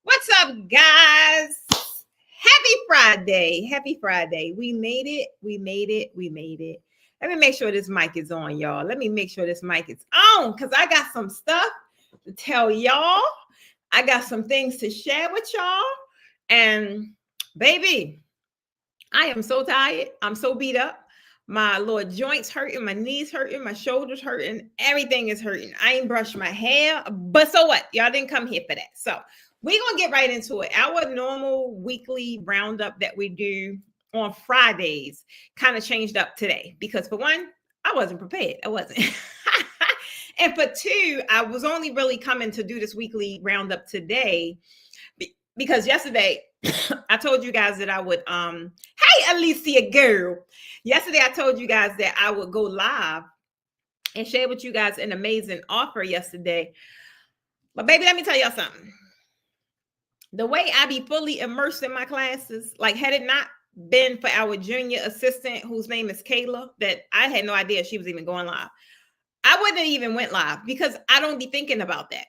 What's up, guys? Happy Friday. Happy Friday. We made it. We made it. We made it. Let me make sure this mic is on, y'all. Let me make sure this mic is on because I got some stuff to tell y'all. I got some things to share with y'all. And baby, I am so tired. I'm so beat up. My little joints hurting, my knees hurting, my shoulders hurting, everything is hurting. I ain't brushed my hair, but so what? Y'all didn't come here for that. So we're going to get right into it. Our normal weekly roundup that we do on Fridays kind of changed up today because for one, I wasn't prepared. I wasn't. And for two, I was only really coming to do this weekly roundup today because yesterday I told you guys that I would, hey, Alicia girl. Yesterday, I told you guys that I would go live and share with you guys an amazing offer yesterday. But baby, let me tell y'all something. The way I be fully immersed in my classes, like had it not been for our junior assistant, whose name is Kayla, that I had no idea she was even going live. I wouldn't have even went live because I don't be thinking about that.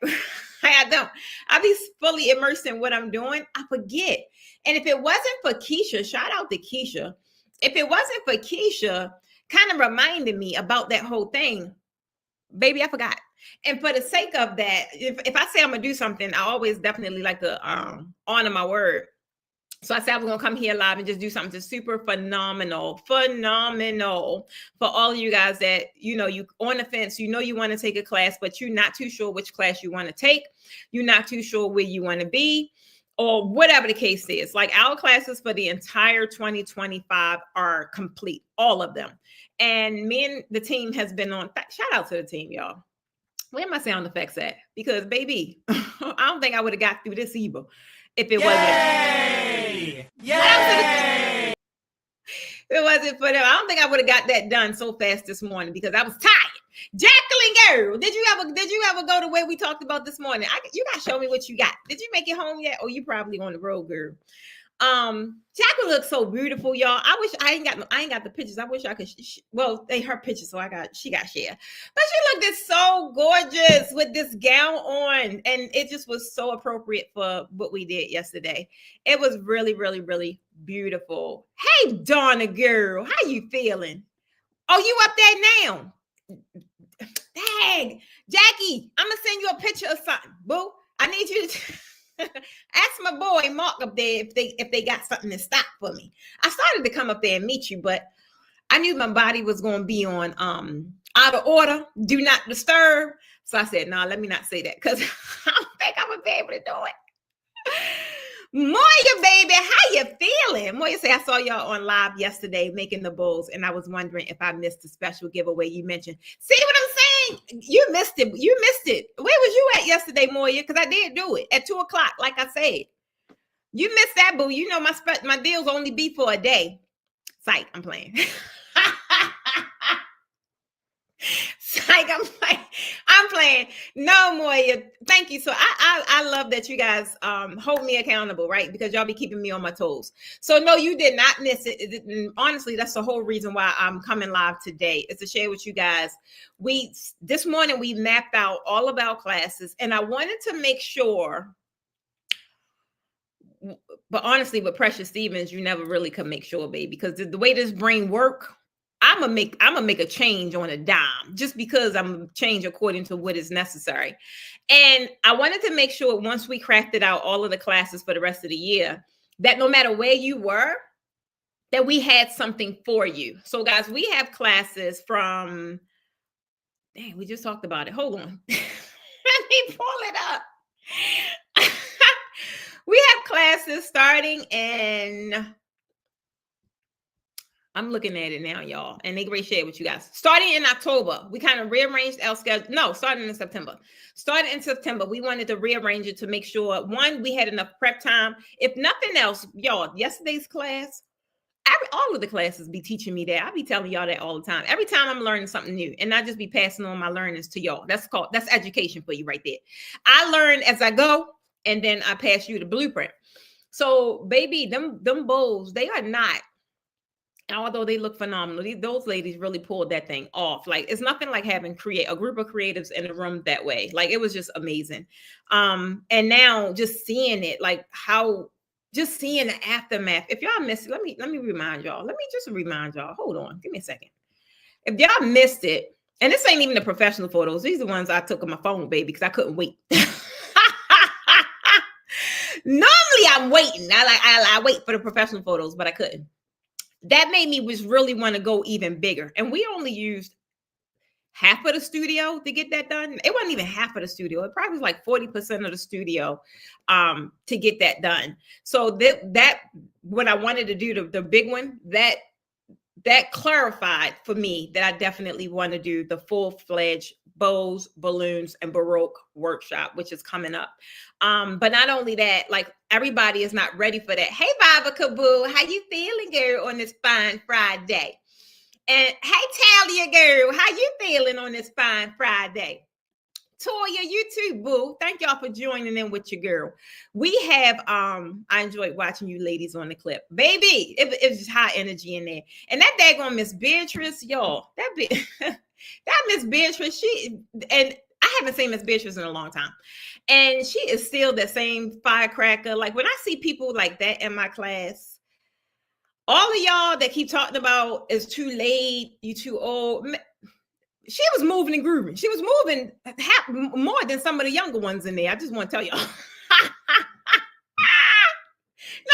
I don't. I be fully immersed in what I'm doing. I forget. And if it wasn't for Keisha, shout out to Keisha. If it wasn't for Keisha kind of reminding me about that whole thing, baby, I forgot. And for the sake of that, if I say I'm going to do something, I always definitely like to honor my word. So I said I was going to come here live and just do something just super phenomenal for all of you guys that, you know, you on the fence, you know, you want to take a class, but you're not too sure which class you want to take. You're not too sure where you want to be or whatever the case is. Like our classes for the entire 2025 are complete, all of them. And me and the team has been on, shout out to the team, y'all. Where my sound effects at? Because baby, I don't think I would have got through this either if it wasn't. Yay! If it wasn't for them, I don't think I would have got that done so fast this morning because I was tired. Jacqueline, girl, did you ever go to where we talked about this morning? You gotta show me what you got. Did you make it home yet? Oh, you probably on the road, girl. Jacqueline looks so beautiful, y'all. I wish I ain't got the pictures. I wish I could. Well, they her pictures, so she got share. But she looked so gorgeous with this gown on, and it just was so appropriate for what we did yesterday. It was really, really, really beautiful. Hey, Donna, girl, how you feeling? Oh, you up there now? Dang, Jackie, I'm gonna send you a picture of something, boo. I need you to. Ask my boy Mark up there if they got something to stop for me. I started to come up there and meet you, but I knew my body was going to be on out of order, do not disturb. So I said, no, let me not say that because I don't think I'm gonna be able to do it. Moya, baby, how you feeling? Moya say I saw y'all on live yesterday making the bowls, and I was wondering if I missed the special giveaway you mentioned. See what I'm saying? You missed it. You missed it. Where was you at yesterday, Moya? Because I did do it at 2:00, like I said. You missed that, boo. You know my deals only be for a day. Psych, I'm playing. Psych, I'm playing. No, Moya, thank you. So I love that you guys hold me accountable, right? Because y'all be keeping me on my toes. So no, you did not miss it. Honestly, that's the whole reason why I'm coming live today, is to share with you guys. This morning we mapped out all of our classes, and I wanted to make sure. But honestly, with Precious Stevens, you never really could make sure, baby, because the way this brain work, I'm gonna make a change on a dime just because I'm gonna change according to what is necessary. And I wanted to make sure once we crafted out all of the classes for the rest of the year, that no matter where you were, that we had something for you. So guys, we have classes from, dang, we just talked about it. Hold on. Let me pull it up. We have classes starting in I'm looking at it now, y'all, and they great share with you guys. Starting in October, we kind of rearranged our schedule. No, starting in September. Starting in September, we wanted to rearrange it to make sure, one, we had enough prep time. If nothing else, y'all, yesterday's class, all of the classes be teaching me that. I be telling y'all that all the time. Every time I'm learning something new, and I just be passing on my learnings to y'all. That's education for you right there. I learn as I go, and then I pass you the blueprint. So, baby, them bowls, they are not, although they look phenomenal, those ladies really pulled that thing off. Like, it's nothing like having a group of creatives in a room that way. Like, it was just amazing. And now just seeing it, like just seeing the aftermath. If y'all missed it, let me remind y'all. Let me just remind y'all. Hold on, give me a second. If y'all missed it, and this ain't even the professional photos, these are the ones I took on my phone, baby, because I couldn't wait. Normally I'm waiting. I wait for the professional photos, but I couldn't. That made me really want to go even bigger. And we only used half of the studio to get that done. It wasn't even half of the studio. It probably was like 40% of the studio to get that done. So that when I wanted to do the big one, that clarified for me that I definitely want to do the full-fledged bows, balloons, and Baroque workshop, which is coming up. But not only that, like, everybody is not ready for that. Hey, Baba Kaboo, how you feeling, girl, on this fine Friday? And hey, Talia, girl, how you feeling on this fine Friday? Toya, you too, boo. Thank y'all for joining in with your girl. We have, I enjoyed watching you ladies on the clip. Baby, it was just high energy in there. And that daggone Miss Beatrice, y'all, that Miss Beatrice, and I haven't seen Miss Beatrice in a long time. And she is still the same firecracker. Like, when I see people like that in my class, all of y'all that keep talking about is too late, you too old. She was moving and grooving. She was moving more than some of the younger ones in there. I just want to tell y'all. Not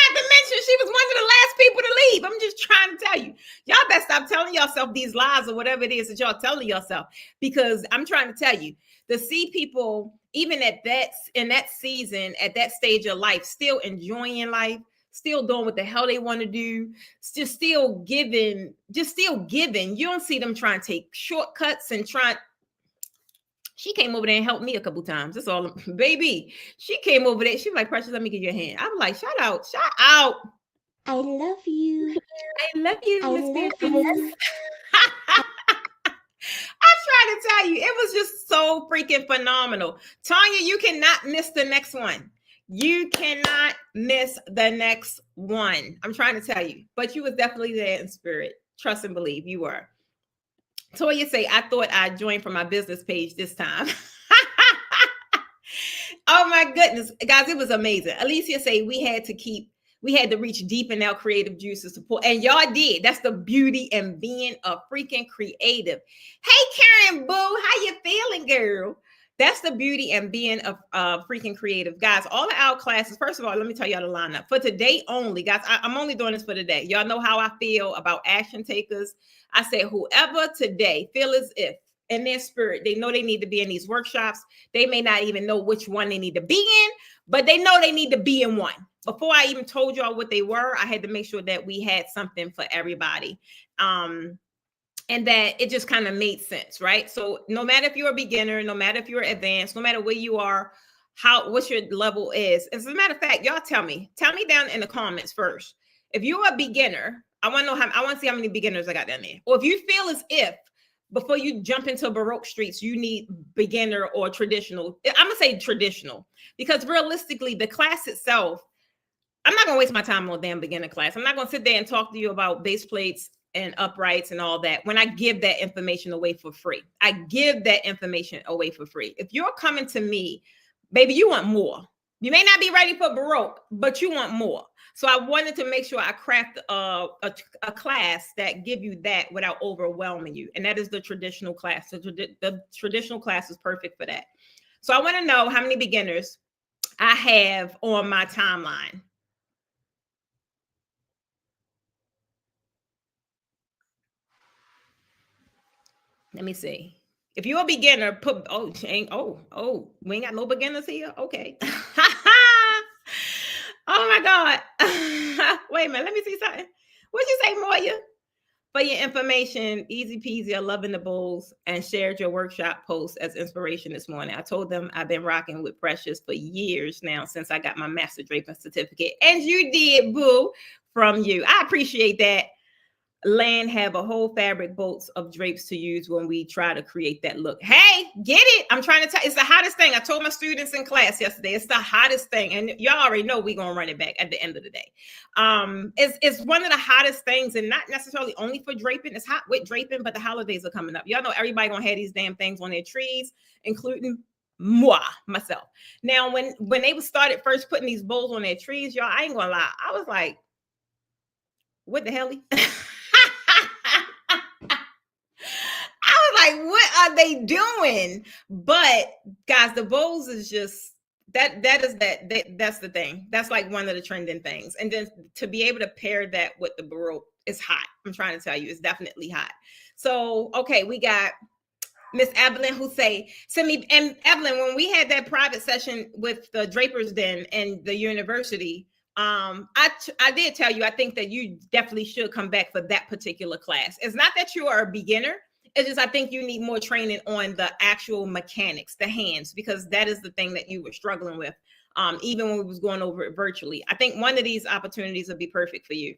to mention, she was one of the last people to leave. I'm just trying to tell you. Y'all better stop telling yourself these lies or whatever it is that y'all telling yourself. Because I'm trying to tell you, to see people, even in that season, at that stage of life, still enjoying life, still doing what the hell they want to do, just still giving. You don't see them trying to take shortcuts and she came over there and helped me a couple times. That's all, baby. She came over there. She was like, Precious, let me give you a hand. I'm like, shout out. I love you. I love you, Miss Beatrice. I try to tell you, it was just so freaking phenomenal. Tanya, you cannot miss the next one. You cannot miss the next one. I'm trying to tell you, but you was definitely there in spirit. Trust and believe you were. Toya say, I thought I'd join from my business page this time. Oh my goodness, guys, it was amazing. Alicia say we had to reach deep in our creative juices to pull, and y'all did. That's the beauty in being a freaking creative. Hey, Karen Boo, how you feeling, girl? That's the beauty in being a freaking creative. Guys, all of our classes, first of all, let me tell y'all the lineup. For today only, guys, I'm only doing this for today. Y'all know how I feel about action takers. I say whoever today feel as if in their spirit, they know they need to be in these workshops. They may not even know which one they need to be in, but they know they need to be in one. Before I even told y'all what they were, I had to make sure that we had something for everybody. And that it just kind of made sense, right? So no matter if you're a beginner, no matter if you're advanced, no matter where you are, what your level is. As a matter of fact, y'all tell me down in the comments first. If you're a beginner, I want to see how many beginners I got down there. Or if you feel as if before you jump into Baroque streets, you need beginner or traditional. I'm gonna say traditional, because realistically, the class itself, I'm not gonna waste my time on a damn beginner class. I'm not gonna sit there and talk to you about base plates and uprights and all that when I give that information away for free. I give that information away for free. If you're coming to me, baby, you want more. You may not be ready for Baroque, but you want more. So I wanted to make sure I craft a class that give you that without overwhelming you. And that is the traditional class. The traditional class is perfect for that. So I want to know how many beginners I have on my timeline. Let me see. If you're a beginner, put we ain't got no beginners here. Okay. Oh my God. Wait a minute. Let me see something. What'd you say, Moya? For your information, easy peasy, I loving the bowls, and shared your workshop post as inspiration this morning. I told them I've been rocking with Precious for years now since I got my master draping certificate. And you did, boo, from you. I appreciate that. Land have a whole fabric bolts of drapes to use when we try to create that look. Hey, get it? I'm trying to tell. It's the hottest thing. I told my students in class yesterday. It's the hottest thing, and y'all already know we're gonna run it back at the end of the day. It's one of the hottest things, and not necessarily only for draping. It's hot with draping, but the holidays are coming up. Y'all know everybody gonna have these damn things on their trees, including myself. Now, when they started first putting these bowls on their trees, y'all, I ain't gonna lie. I was like, what the hell? Like, what are they doing? But guys, the bowls is just that's the thing. That's like one of the trending things. And then to be able to pair that with the baroque is hot. I'm trying to tell you, it's definitely hot. So okay, we got Miss Evelyn who say, send me. And Evelyn, when we had that private session with the Drapers Den and the university, I did tell you, I think that you definitely should come back for that particular class. It's not that you are a beginner. It's just, I think you need more training on the actual mechanics, the hands, because that is the thing that you were struggling with. Even when we was going over it virtually. I think one of these opportunities would be perfect for you.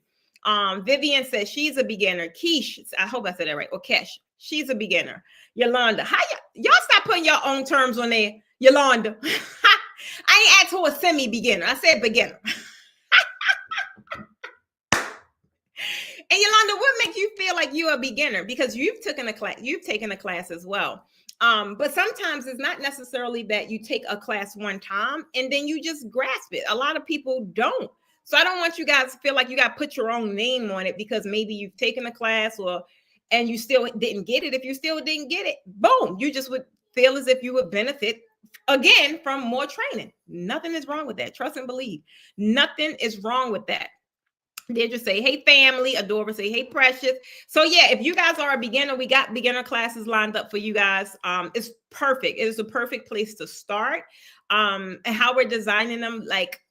Vivian says she's a beginner. Keish, I hope I said that right. Or Kesh, she's a beginner. Yolanda, how y'all stop putting your own terms on there. Yolanda, I ain't asked for a semi-beginner. I said beginner. And Yolanda, what makes you feel like you're a beginner? Because you've taken a class as well. But sometimes it's not necessarily that you take a class one time and then you just grasp it. A lot of people don't. So I don't want you guys to feel like you got to put your own name on it because maybe you've taken a class and you still didn't get it. If you still didn't get it, boom, you just would feel as if you would benefit again from more training. Nothing is wrong with that. Trust and believe. Nothing is wrong with that. They just say, hey, family. Adora say, hey, Precious. So yeah, if you guys are a beginner, we got beginner classes lined up for you guys. It's perfect. It is a perfect place to start. And how we're designing them, like,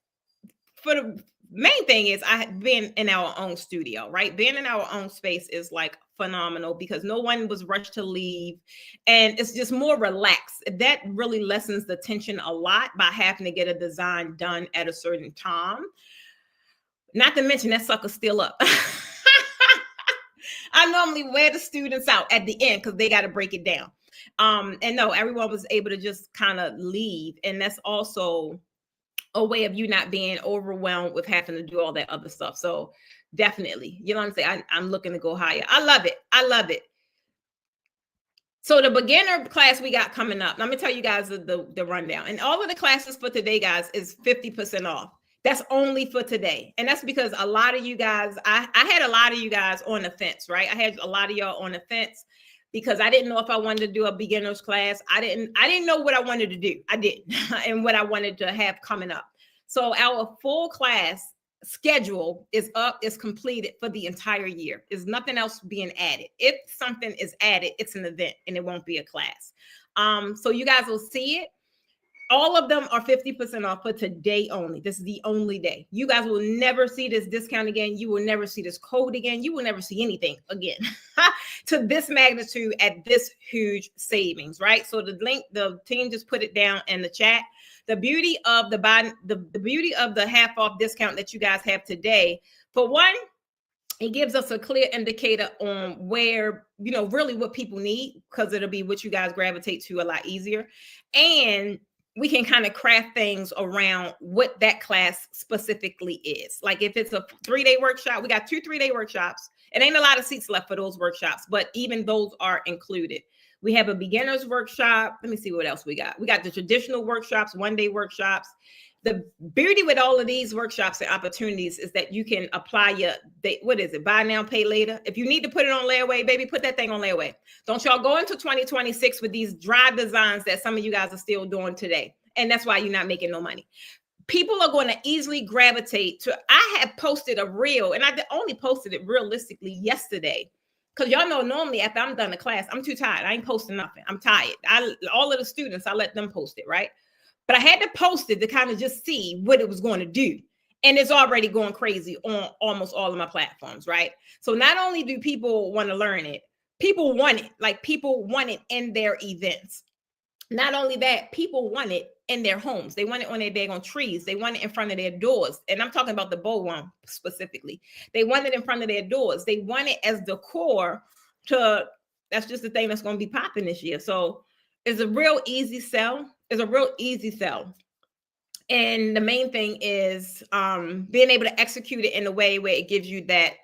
for the main thing is being in our own studio, right? Being in our own space is like phenomenal because no one was rushed to leave and it's just more relaxed. That really lessens the tension a lot by having to get a design done at a certain time. Not to mention that sucker's still up. I normally wear the students out at the end because they got to break it down. And no, everyone was able to just kind of leave. And that's also a way of you not being overwhelmed with having to do all that other stuff. So definitely, you know what I'm saying? I'm looking to go higher. I love it. I love it. So the beginner class we got coming up, let me tell you guys the rundown. And all of the classes for today, guys, is 50% off. That's only for today. And that's because a lot of you guys, I had a lot of you guys on the fence, right? I had a lot of y'all on the fence because I didn't know if I wanted to do a beginner's class. I didn't know what I wanted to do. I didn't, and what I wanted to have coming up. So our full class schedule is up, is completed for the entire year. There's nothing else being added. If something is added, it's an event and it won't be a class. So you guys will see it. All of them are 50% off for today only. This is the only day. You guys will never see this discount again. You will never see this code again. You will never see anything again to this magnitude at this huge savings, right? So the link, the team just put it down in the chat. The beauty of the beauty of the half off discount that you guys have today, for one, it gives us a clear indicator on where, really what people need, because it'll be what you guys gravitate to a lot easier. And we can kind of craft things around what that class specifically is. Like if it's a 3-day workshop, we got 2 3-day workshops. It ain't a lot of seats left for those workshops, but even those are included. We have a beginner's workshop. Let me see what else we got. We got the traditional workshops, 1-day workshops. The beauty with all of these workshops and opportunities is that you can apply buy now, pay later. If you need to put it on layaway, baby, put that thing on layaway. Don't y'all go into 2026 with these dry designs that some of you guys are still doing today. And that's why you're not making no money. People are going to easily gravitate to, I have posted a reel, and I only posted it realistically yesterday. Because y'all know normally after I'm done the class, I'm too tired. I ain't posting nothing. I'm tired. All of the students, I let them post it, right? But I had to post it to kind of just see what it was going to do. And it's already going crazy on almost all of my platforms, right? So not only do people want to learn it, people want it. Like people want it in their events. Not only that, people want it in their homes. They want it on their daggone trees. They want it in front of their doors. And I'm talking about the bow one specifically. They want it in front of their doors. They want it as decor to, that's just the thing that's going to be popping this year. So it's a real easy sell. It's a real easy sell. And the main thing is being able to execute it in a way where it gives you that,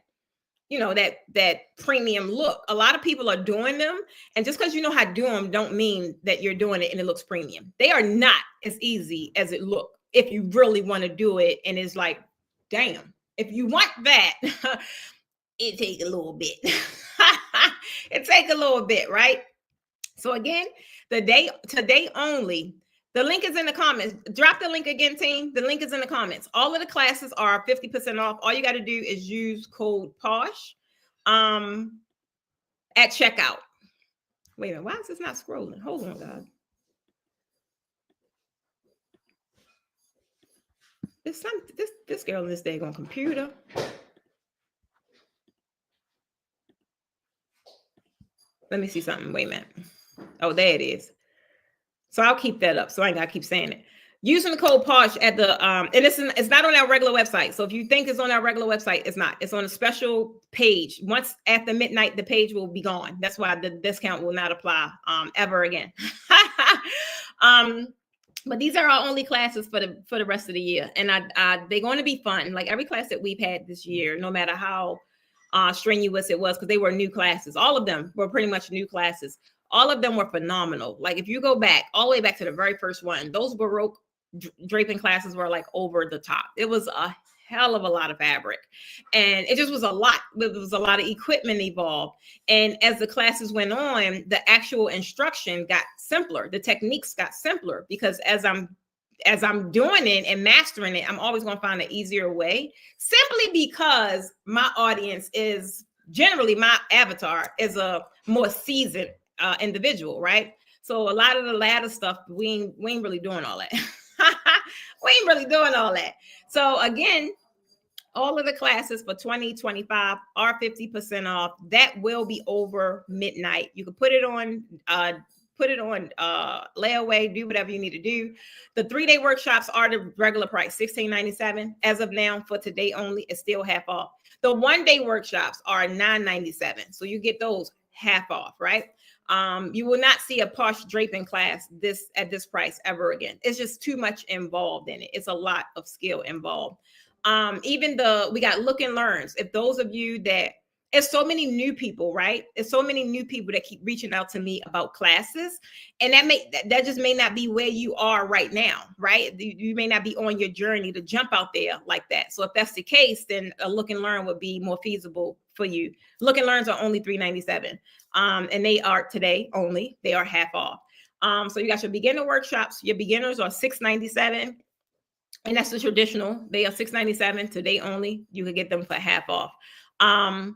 you know, that premium look. A lot of people are doing them, and just because you know how to do them don't mean that you're doing it and it looks premium. They are not as easy as it look if you really want to do it. And it's like, damn, if you want that, it take a little bit. It take a little bit, right? So again, today only. The link is in the comments. Drop the link again, team. The link is in the comments. All of the classes are 50% off. All you got to do is use code POSH at checkout. Wait a minute. Why is this not scrolling? Hold on, God. This girl in this daggone computer. Let me see something. Wait a minute. Oh, there it is. So I'll keep that up. So I ain't got to keep saying it. Using the code POSH at the, and it's not on our regular website. So if you think it's on our regular website, it's not. It's on a special page. Once after midnight, the page will be gone. That's why the discount will not apply ever again. But these are our only classes for the rest of the year. And they're going to be fun. Like every class that we've had this year, no matter how strenuous it was, because they were new classes. All of them were pretty much new classes. All of them were phenomenal. Like if you go back all the way back to the very first one, those Baroque draping classes were like over the top. It was a hell of a lot of fabric, and it just was a lot. There was a lot of equipment involved. And as the classes went on, the actual instruction got simpler. The techniques got simpler because as I'm doing it and mastering it, I'm always going to find an easier way, simply because my audience is generally, my avatar is a more seasoned individual, right? So a lot of the latter stuff, we ain't really doing all that. We ain't really doing all that. So again, all of the classes for 2025 are 50% off. That will be over midnight. You can put it on layaway, do whatever you need to do. The 3-day workshops are the regular price, $16.97. As of now, for today only, it's still half off. The 1-day workshops are $9.97. So you get those half off, right? You will not see a POSH draping class at this price ever again. It's just too much involved in it. It's a lot of skill involved. We got look and learns. If those of you that, it's so many new people, right? It's so many new people that keep reaching out to me about classes, and that just may not be where you are right now, right? You may not be on your journey to jump out there like that. So if that's the case, then a look and learn would be more feasible for you. Look and learns are only $3.97, and they are today only. They are half off. So you got your beginner workshops. Your beginners are $6.97. And that's the traditional. They are $6.97 today only. You can get them for half off.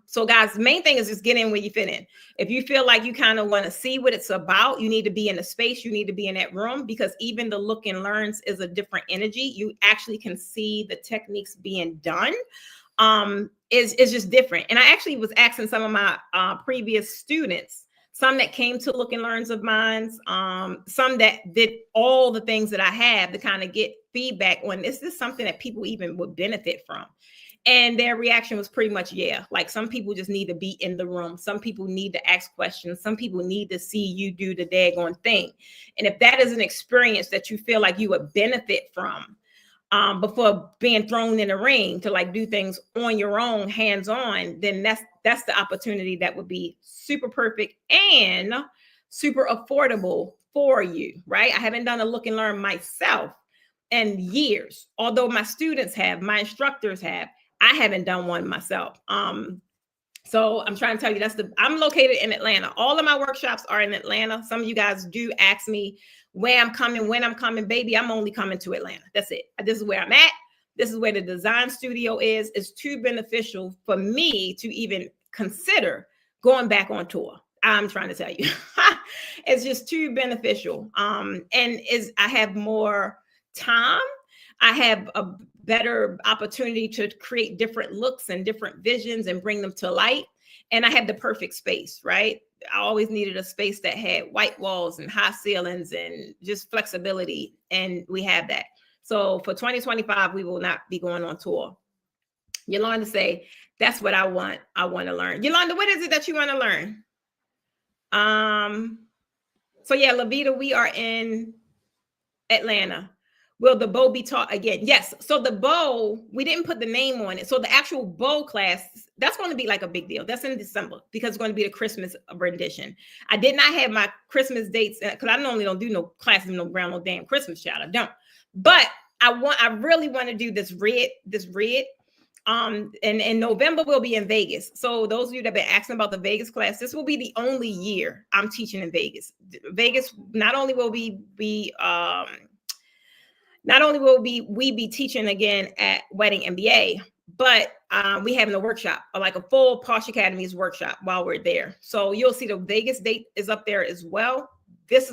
So guys, the main thing is just get in where you fit in. If you feel like you kind of want to see what it's about, you need to be in the space, you need to be in that room, because even the look and learns is a different energy. You actually can see the techniques being done. Is just different. And I actually was asking some of my previous students, some that came to look and learns of mine, some that did all the things that I have to kind of get feedback on, is this something that people even would benefit from? And their reaction was pretty much, yeah. Like some people just need to be in the room. Some people need to ask questions. Some people need to see you do the daggone thing. And if that is an experience that you feel like you would benefit from, before being thrown in the ring to like do things on your own, hands-on, then that's the opportunity that would be super perfect and super affordable for you, right? I haven't done a look and learn myself in years, although my students have, my instructors have. I haven't done one myself. So I'm trying to tell you, I'm located in Atlanta. All of my workshops are in Atlanta. Some of you guys do ask me where I'm coming, when I'm coming. Baby, I'm only coming to Atlanta. That's it. This is where I'm at. This is where the design studio is. It's too beneficial for me to even consider going back on tour. I'm trying to tell you. It's just too beneficial. I have more time. I have a better opportunity to create different looks and different visions and bring them to light. And I have the perfect space, right? I always needed a space that had white walls and high ceilings and just flexibility. And we have that. So for 2025, we will not be going on tour. Yolanda say, that's what I want. I want to learn. Yolanda, what is it that you want to learn? So yeah, Lavita, we are in Atlanta. Will the bow be taught again? Yes. So the bow, we didn't put the name on it. So the actual bow class, that's going to be like a big deal. That's in December because it's going to be the Christmas rendition. I did not have my Christmas dates because I normally don't do no classes, no brown, no damn Christmas child. I don't. But I really want to do this red. And in November, we'll be in Vegas. So those of you that have been asking about the Vegas class, this will be the only year I'm teaching in Vegas. Vegas, not only will we be teaching again at Wedding MBA, but we having a workshop, like a full Posh Academies workshop while we're there. So you'll see the Vegas date is up there as well.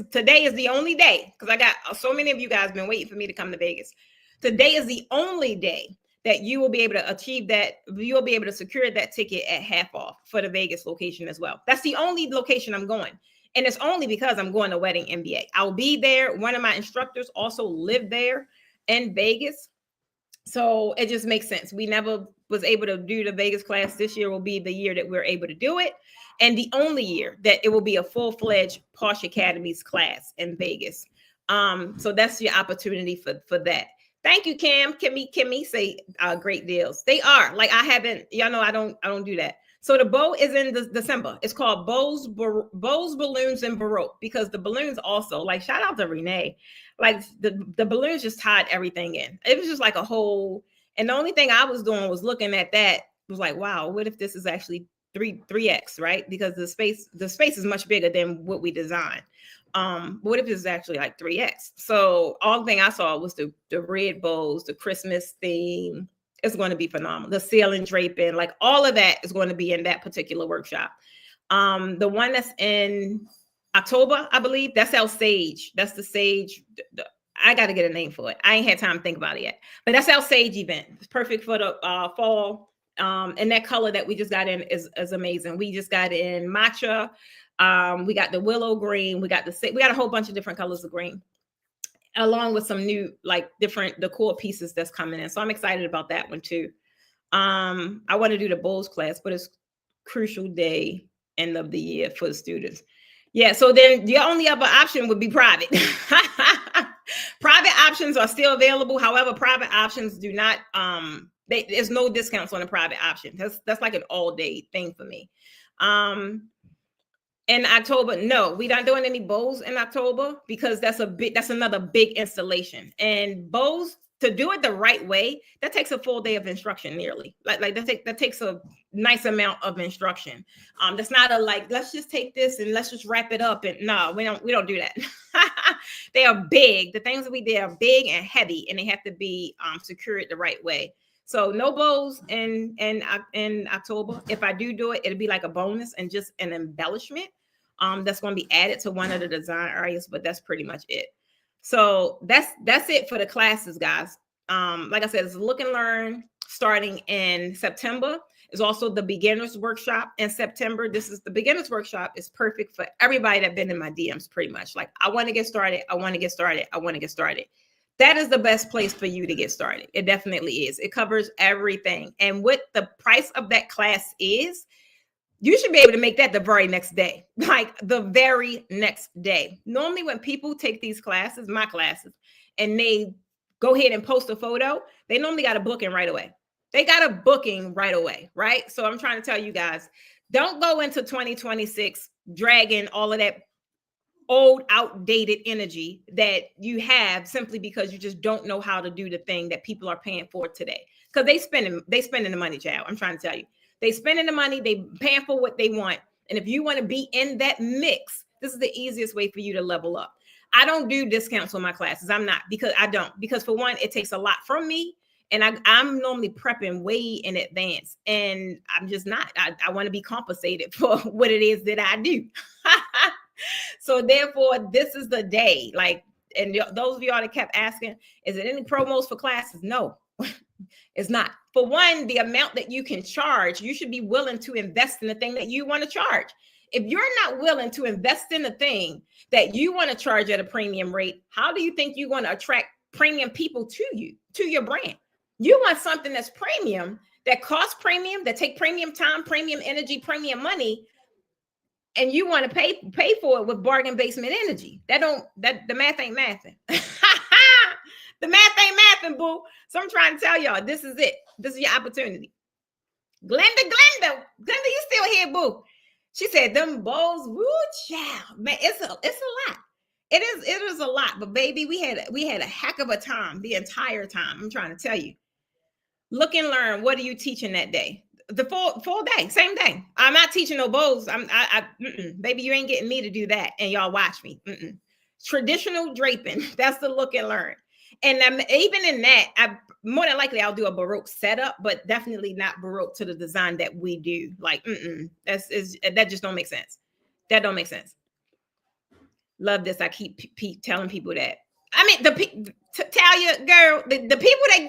Today is the only day, because I got so many of you guys been waiting for me to come to Vegas. Today is the only day that you will be able to achieve that. You'll be able to secure that ticket at half off for the Vegas location as well. That's the only location I'm going. And it's only because I'm going to Wedding MBA. I'll be there. One of my instructors also lived there in Vegas. So it just makes sense. We never was able to do the Vegas class. This year will be the year that we're able to do it. And the only year that it will be a full-fledged Posh Academies class in Vegas. So that's your opportunity for that. Thank you, Kim. Kimmy say great deals. They are. Like, y'all know I don't do that. So the bow is in December. It's called Bows, Balloons, and Baroque, because the balloons also, like, shout out to Renee. Like, the balloons just tied everything in. It was just like a whole, and the only thing I was doing was looking at that, was like, wow, what if this is actually 3x, right? Because the space is much bigger than what we designed. What if it's actually like 3x? So all the thing I saw was the red bows, the Christmas theme. It's going to be phenomenal. The ceiling draping, like all of that is going to be in that particular workshop. The one that's in October, I believe, that's our Sage. That's the Sage. I got to get a name for it. I ain't had time to think about it yet. But that's our Sage event. It's perfect for the fall. And that color that we just got in is amazing. We just got in matcha. We got the willow green. We got a whole bunch of different colors of green, along with some new, like, different decor pieces that's coming in. So I'm excited about that one too. I want to do the Bowls class, but it's crucial day, end of the year for the students. Yeah. So then the only other option would be private. Private options are still available. However, private options do not, there's no discounts on a private option. That's like an all day thing for me. In October, no, we're not doing any bows in October, because that's another big installation. And bows, to do it the right way, that takes a full day of instruction nearly. Like that takes a nice amount of instruction. That's not let's just take this and let's just wrap it up. And no, we don't do that. They are big. The things that we did are big and heavy, and they have to be secured the right way. So no bows in October. If I do it, it'll be like a bonus and just an embellishment that's going to be added to one of the design areas, but that's pretty much it. So that's it for the classes, guys. Like I said, it's Look and Learn starting in September. It's also the beginners workshop in September. The beginners workshop is perfect for everybody that's been in my DMs pretty much. Like, I want to get started. I want to get started. I want to get started. That is the best place for you to get started. It definitely is. It covers everything. And what the price of that class is, you should be able to make that the very next day, like the very next day. Normally when people take these classes, my classes, and they go ahead and post a photo, they normally got a booking right away. Right? So I'm trying to tell you guys, don't go into 2026 dragging all of that old, outdated energy that you have simply because you just don't know how to do the thing that people are paying for today. Because they spending the money, child. I'm trying to tell you. They spending the money, they paying for what they want. And if you want to be in that mix, this is the easiest way for you to level up. I don't do discounts on my classes. Because for one, it takes a lot from me. And I'm normally prepping way in advance. And I'm just not. I want to be compensated for what it is that I do. So therefore, this is the day. Like, and those of y'all that kept asking, is there any promos for classes? No, it's not. For one, the amount that you can charge, you should be willing to invest in the thing that you want to charge. If you're not willing to invest in the thing that you want to charge at a premium rate, how do you think you're going to attract premium people to you, to your brand? You want something that's premium, that costs premium, that take premium time, premium energy, premium money, and you want to pay for it with bargain basement energy. The math ain't mathing. The math ain't mathing, boo. So I'm trying to tell y'all, this is it. This is your opportunity. Glenda, you still here, boo? She said, "Them bowls, woo, child, man, it's a lot. It is a lot, but baby, we had a heck of a time the entire time. I'm trying to tell you. Look and learn. What are you teaching that day? The full day, same day. I'm not teaching no bowls. Baby, you ain't getting me to do that, and y'all watch me. Traditional draping. That's the look and learn. And even in that, more than likely I'll do a Baroque setup, but definitely not Baroque to the design that we do. Like, that just don't make sense. That don't make sense. Love this. I keep telling people that. I mean, tell you, girl, the people that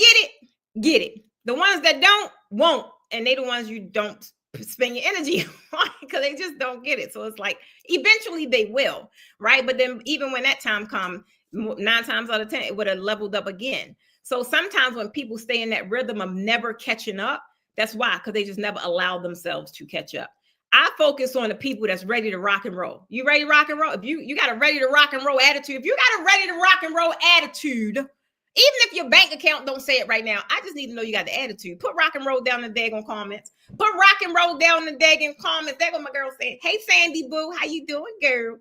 get it. The ones that don't, won't. And they the ones you don't spend your energy on because they just don't get it. So it's like, eventually they will, right? But then even when that time comes, 9 times out of 10, it would have leveled up again. So sometimes when people stay in that rhythm of never catching up, that's why, because they just never allow themselves to catch up. I focus on the people that's ready to rock and roll. You ready to rock and roll? If you got a ready to rock and roll attitude, even if your bank account don't say it right now, I just need to know you got the attitude. Put rock and roll down in the daggone comments. Put rock and roll down in the daggone comments. That's what my girl saying. Hey, Sandy Boo, how you doing, girl?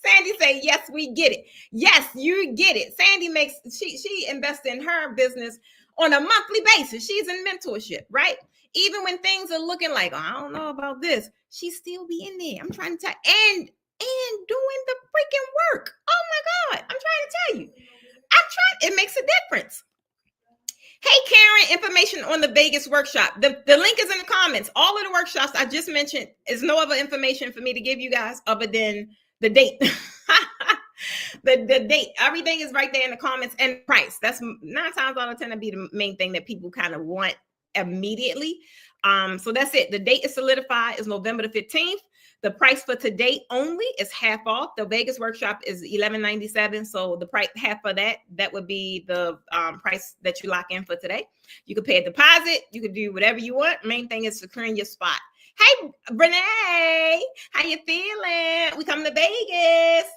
Sandy say, yes, we get it. Yes, you get it. Sandy she invests in her business on a monthly basis. She's in mentorship, right? Even when things are looking like, I don't know about this, she still be in there. I'm trying to tell, and doing the freaking work. Oh my God. I'm trying to tell you. It makes a difference. Hey, Karen, information on the Vegas workshop. The link is in the comments. All of the workshops I just mentioned is no other information for me to give you guys other than the date. the date. Everything is right there in the comments, and price. That's 9 times out of 10 to be the main thing that people kind of want immediately. So that's it. The date is solidified. Is November the 15th. The price for today only is half off. The Vegas workshop is $11.97. So the price half of that would be the price that you lock in for today. You could pay a deposit. You could do whatever you want. Main thing is securing your spot. Hey, Renee, how you feeling? We coming to Vegas.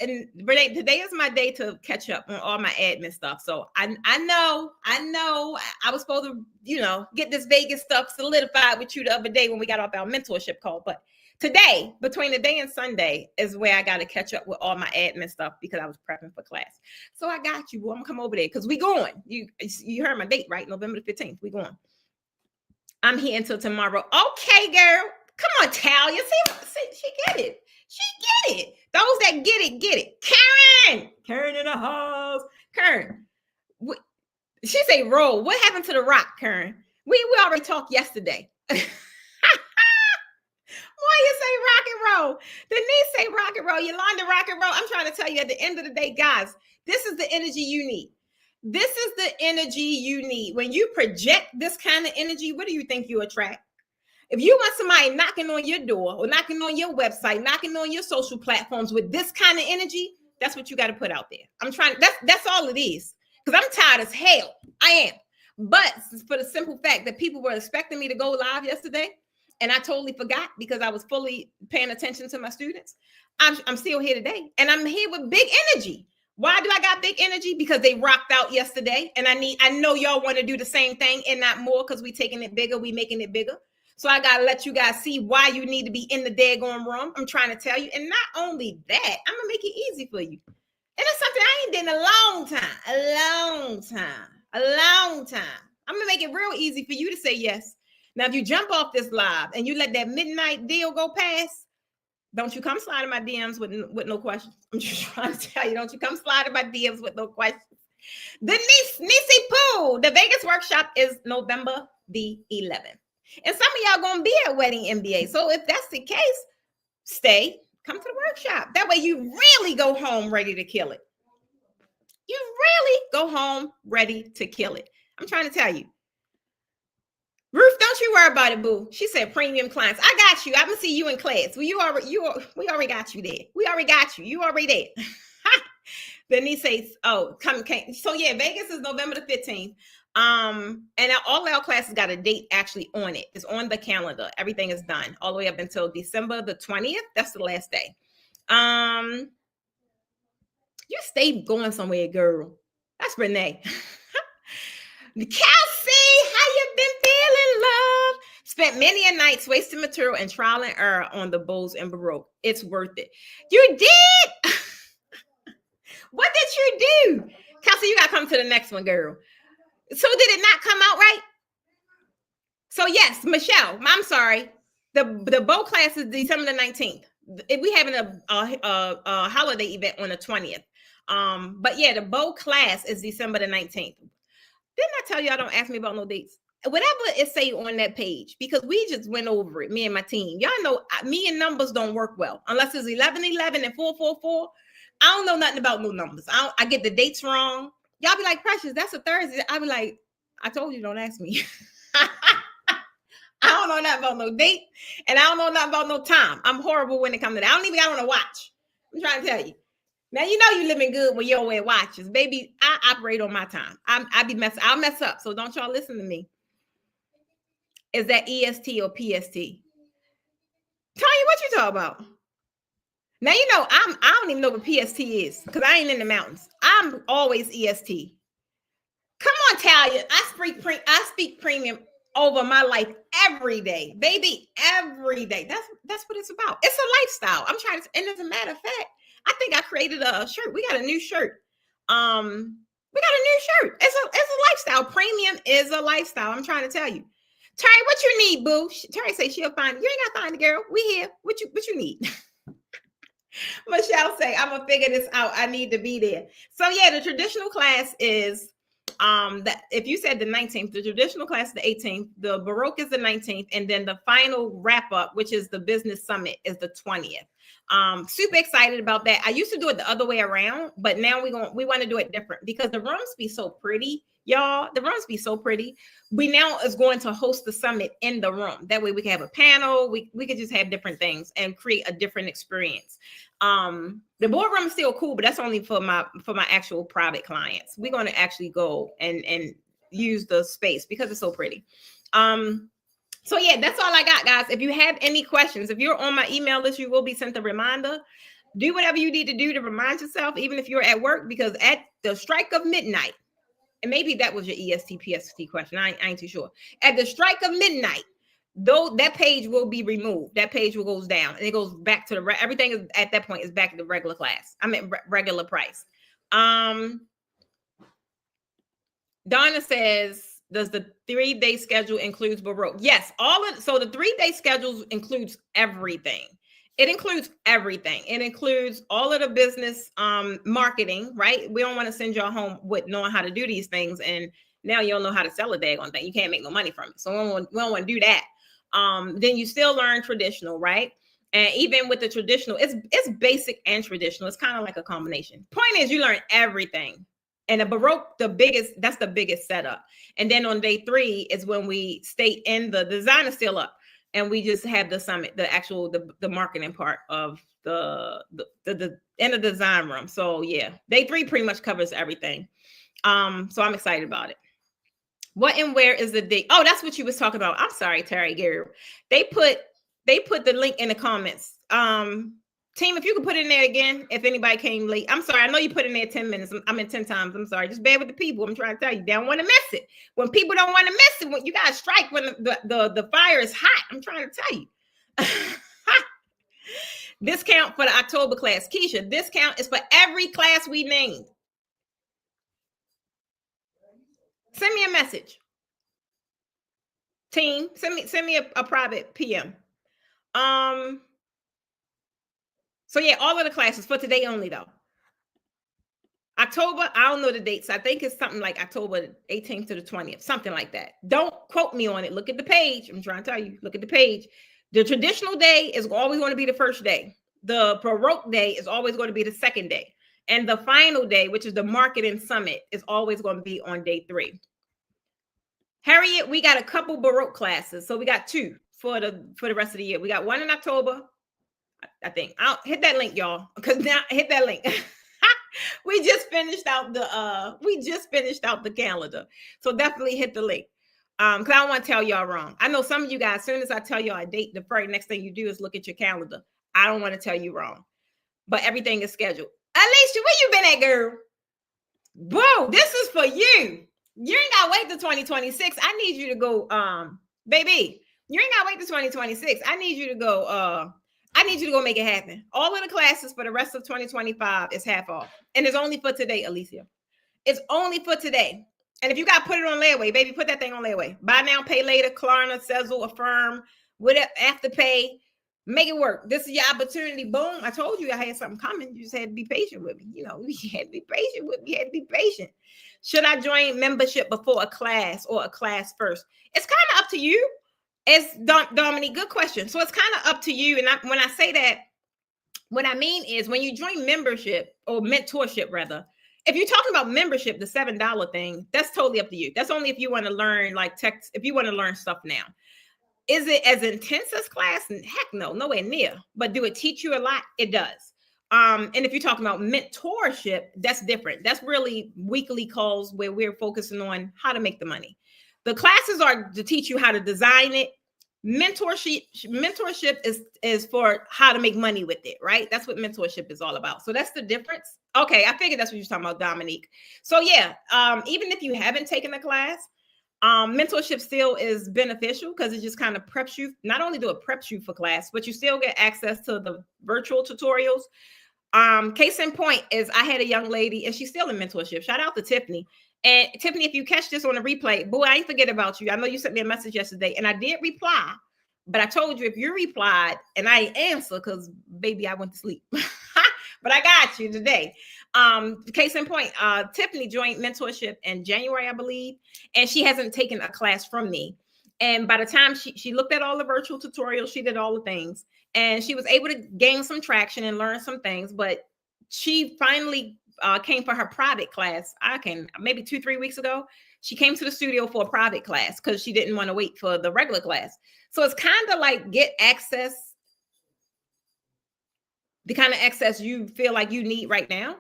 And Renee, today is my day to catch up on all my admin stuff. So I know I was supposed to, get this Vegas stuff solidified with you the other day when we got off our mentorship call. But today, between the day and Sunday, is where I got to catch up with all my admin stuff because I was prepping for class. So I got you. Well, I'm gonna come over there because we going. You heard my date, right? November the 15th. We going. I'm here until tomorrow. Okay, girl. Come on, Talia. See, she get it. She get it. Those that get it. Karen in the house. Karen. She say roll. What happened to the rock, Karen? We already talked yesterday. Why you say rock and roll? Denise say rock and roll. Yolanda rock and roll. I'm trying to tell you at the end of the day, guys, this is the energy you need. This is the energy you need. When you project this kind of energy, what do you think you attract? If you want somebody knocking on your door or knocking on your website, knocking on your social platforms with this kind of energy, that's what you got to put out there. That's all it is. Because I'm tired as hell. I am. But for the simple fact that people were expecting me to go live yesterday, and I totally forgot because I was fully paying attention to my students. I'm still here today, and I'm here with big energy. Why do I got big energy? Because they rocked out yesterday, and I know y'all want to do the same thing and not more because we taking it bigger, we making it bigger. So I got to let you guys see why you need to be in the daggone room. I'm trying to tell you. And not only that, I'm going to make it easy for you. And it's something I ain't done in a long time. I'm going to make it real easy for you to say yes. Now, if you jump off this live and you let that midnight deal go past, don't you come slide in my DMs with no questions. I'm just trying to tell you, don't you come slide in my DMs with no questions. The Nisi Poo, the Vegas workshop is November the 11th. And some of y'all going to be at Wedding MBA. So if that's the case, stay. Come to the workshop. That way you really go home ready to kill it. You really go home ready to kill it. I'm trying to tell you. Ruth, don't you worry about it, boo. She said premium clients. I got you. I'm gonna see you in class. Well, we already got you there. We already got you. You already there. Then he says, "Oh, come." So yeah, Vegas is November the 15th. And all our classes got a date actually on it. It's on the calendar. Everything is done all the way up until December the 20th. That's the last day. You stay going somewhere, girl. That's Renee. Kelsey, how you been feeling, love? Spent many a nights wasting material and trial and error on the Bows and Baroque. It's worth it. You did? What did you do? Kelsey, you got to come to the next one, girl. So did it not come out right? So yes, Michelle, I'm sorry. The bow class is December the 19th. We having a holiday event on the 20th. But yeah, the bow class is December the 19th. Didn't I tell you I don't ask me about no dates? Whatever it say on that page, because we just went over it, me and my team. Y'all know me and numbers don't work well unless it's 1111 and 444. I don't know nothing about no numbers. I get the dates wrong. Y'all be like, Precious, that's a Thursday. I be like, I told you, don't ask me. I don't know nothing about no date, and I don't know nothing about no time. I'm horrible when it comes to that. I don't even got on a watch. I'm trying to tell you. Now you know you living good when you don't wear watches, baby. I operate on my time. I'll mess up. So don't y'all listen to me. Is that EST or PST? Tanya, what you talking about? Now you know I don't even know what PST is because I ain't in the mountains. I'm always EST. Come on, Talia. I speak premium over my life every day, baby, every day. That's what it's about. It's a lifestyle. I'm trying to, and as a matter of fact, I think I created a shirt. We got a new shirt. We got a new shirt. It's a lifestyle. Premium is a lifestyle. I'm trying to tell you. Terry, what you need, boo? Terry say she'll find it. You ain't gotta find the girl. We here. What you need? Michelle say, I'm gonna figure this out. I need to be there. So yeah, the traditional class is that if you said the 19th, the traditional class is the 18th, the Baroque is the 19th, and then the final wrap up, which is the business summit, is the 20th. Super excited about that. I used to do it the other way around, but now we want to do it different because the rooms be so pretty, y'all. The rooms be so pretty. We now is going to host the summit in the room. That way we can have a panel. We could just have different things and create a different experience. The boardroom is still cool, but that's only for my actual private clients. We're going to actually go and use the space because it's so pretty. So yeah, that's all I got, guys. If you have any questions, if you're on my email list, you will be sent a reminder. Do whatever you need to do to remind yourself, even if you're at work, because at the strike of midnight, and maybe that was your EST, PST question. I ain't too sure. At the strike of midnight, though, that page will be removed. That page will goes down, and it goes back to everything is at that point is back to the regular class. I mean regular price. Donna says, does the 3-day schedule includes Baroque? Yes, so the 3-day schedule includes everything. It includes everything. It includes all of the business marketing, right? We don't want to send y'all home with knowing how to do these things, and now you don't know how to sell a daggone thing. You can't make no money from it. So we don't want to do that. Then you still learn traditional, right? And even with the traditional, it's basic and traditional. It's kind of like a combination. Point is, you learn everything. And the Baroque, that's the biggest setup. And then on day 3 is when we stay in the design is still up. And we just have the summit, the actual, the marketing part of the in the design room. So yeah, day 3 pretty much covers everything. So I'm excited about it. What and where is the date? Oh, that's what you was talking about. I'm sorry, Terry Gary. They put the link in the comments. Team, if you could put it in there again, if anybody came late. I'm sorry. I know you put in there 10 minutes. I'm in 10 times. I'm sorry. Just bear with the people. I'm trying to tell you. They don't want to miss it. When people don't want to miss it, when you got to strike when the fire is hot. I'm trying to tell you. Discount for the October class. Keisha, discount is for every class we named. Send me a message. Team, send me a private PM. So yeah, all of the classes for today only though. October, I don't know the dates. I think it's something like October 18th to the 20th, something like that. Don't quote me on it. Look at the page. I'm trying to tell you, look at the page. The traditional day is always going to be the first day. The Baroque day is always going to be the second day. And the final day, which is the marketing summit, is always going to be on day 3. Harriet, we got a couple Baroque classes. So we got 2 for the rest of the year. We got 1 in October, I think. I'll hit that link, y'all, because now hit that link. we just finished out the calendar. So definitely hit the link. Because I don't want to tell y'all wrong. I know some of you guys, as soon as I tell y'all a date, the very next thing you do is look at your calendar. I don't want to tell you wrong. But everything is scheduled. Alicia, where you been at, girl? Boo, this is for you. You ain't gotta wait till 2026. I need you to go, baby. You ain't gotta wait till 2026. I need you to go make it happen. All of the classes for the rest of 2025 is half off. And it's only for today, Alicia. It's only for today. And if you got to put it on layaway, baby, put that thing on layaway. Buy now, pay later, Klarna, Sezzle, Affirm, whatever, Afterpay. Make it work. This is your opportunity. Boom. I told you I had something coming. You just had to be patient with me. You had to be patient with me. You had to be patient. Should I join membership before a class or a class first? It's kind of up to you. It's Dominique, good question. So it's kind of up to you. And when I say that, what I mean is when you join membership or mentorship, rather, if you're talking about membership, the $7 thing, that's totally up to you. That's only if you want to learn if you want to learn stuff now. Is it as intense as class? Heck no, nowhere near. But do it teach you a lot? It does. And if you're talking about mentorship, that's different. That's really weekly calls where we're focusing on how to make the money. The classes are to teach you how to design it. Mentorship is for how to make money with it, right? That's what mentorship is all about. So that's the difference. Okay, I figured that's what you're talking about, Dominique. So yeah, even if you haven't taken a class, mentorship still is beneficial because it just kind of preps you. Not only do it preps you for class, but you still get access to the virtual tutorials. Case in point is I had a young lady and she's still in mentorship. Shout out to Tiffany. And Tiffany, if you catch this on a replay, boy, I ain't forget about you. I know you sent me a message yesterday and I did reply, but I told you if you replied and I answer because baby, I went to sleep, but I got you today. Case in point, Tiffany joined mentorship in January, I believe, and she hasn't taken a class from me. And by the time she looked at all the virtual tutorials, she did all the things, and she was able to gain some traction and learn some things. But she finally came for her private class. Maybe 2-3 weeks ago, she came to the studio for a private class because she didn't want to wait for the regular class. So it's kind of like get access, the kind of access you feel like you need right now.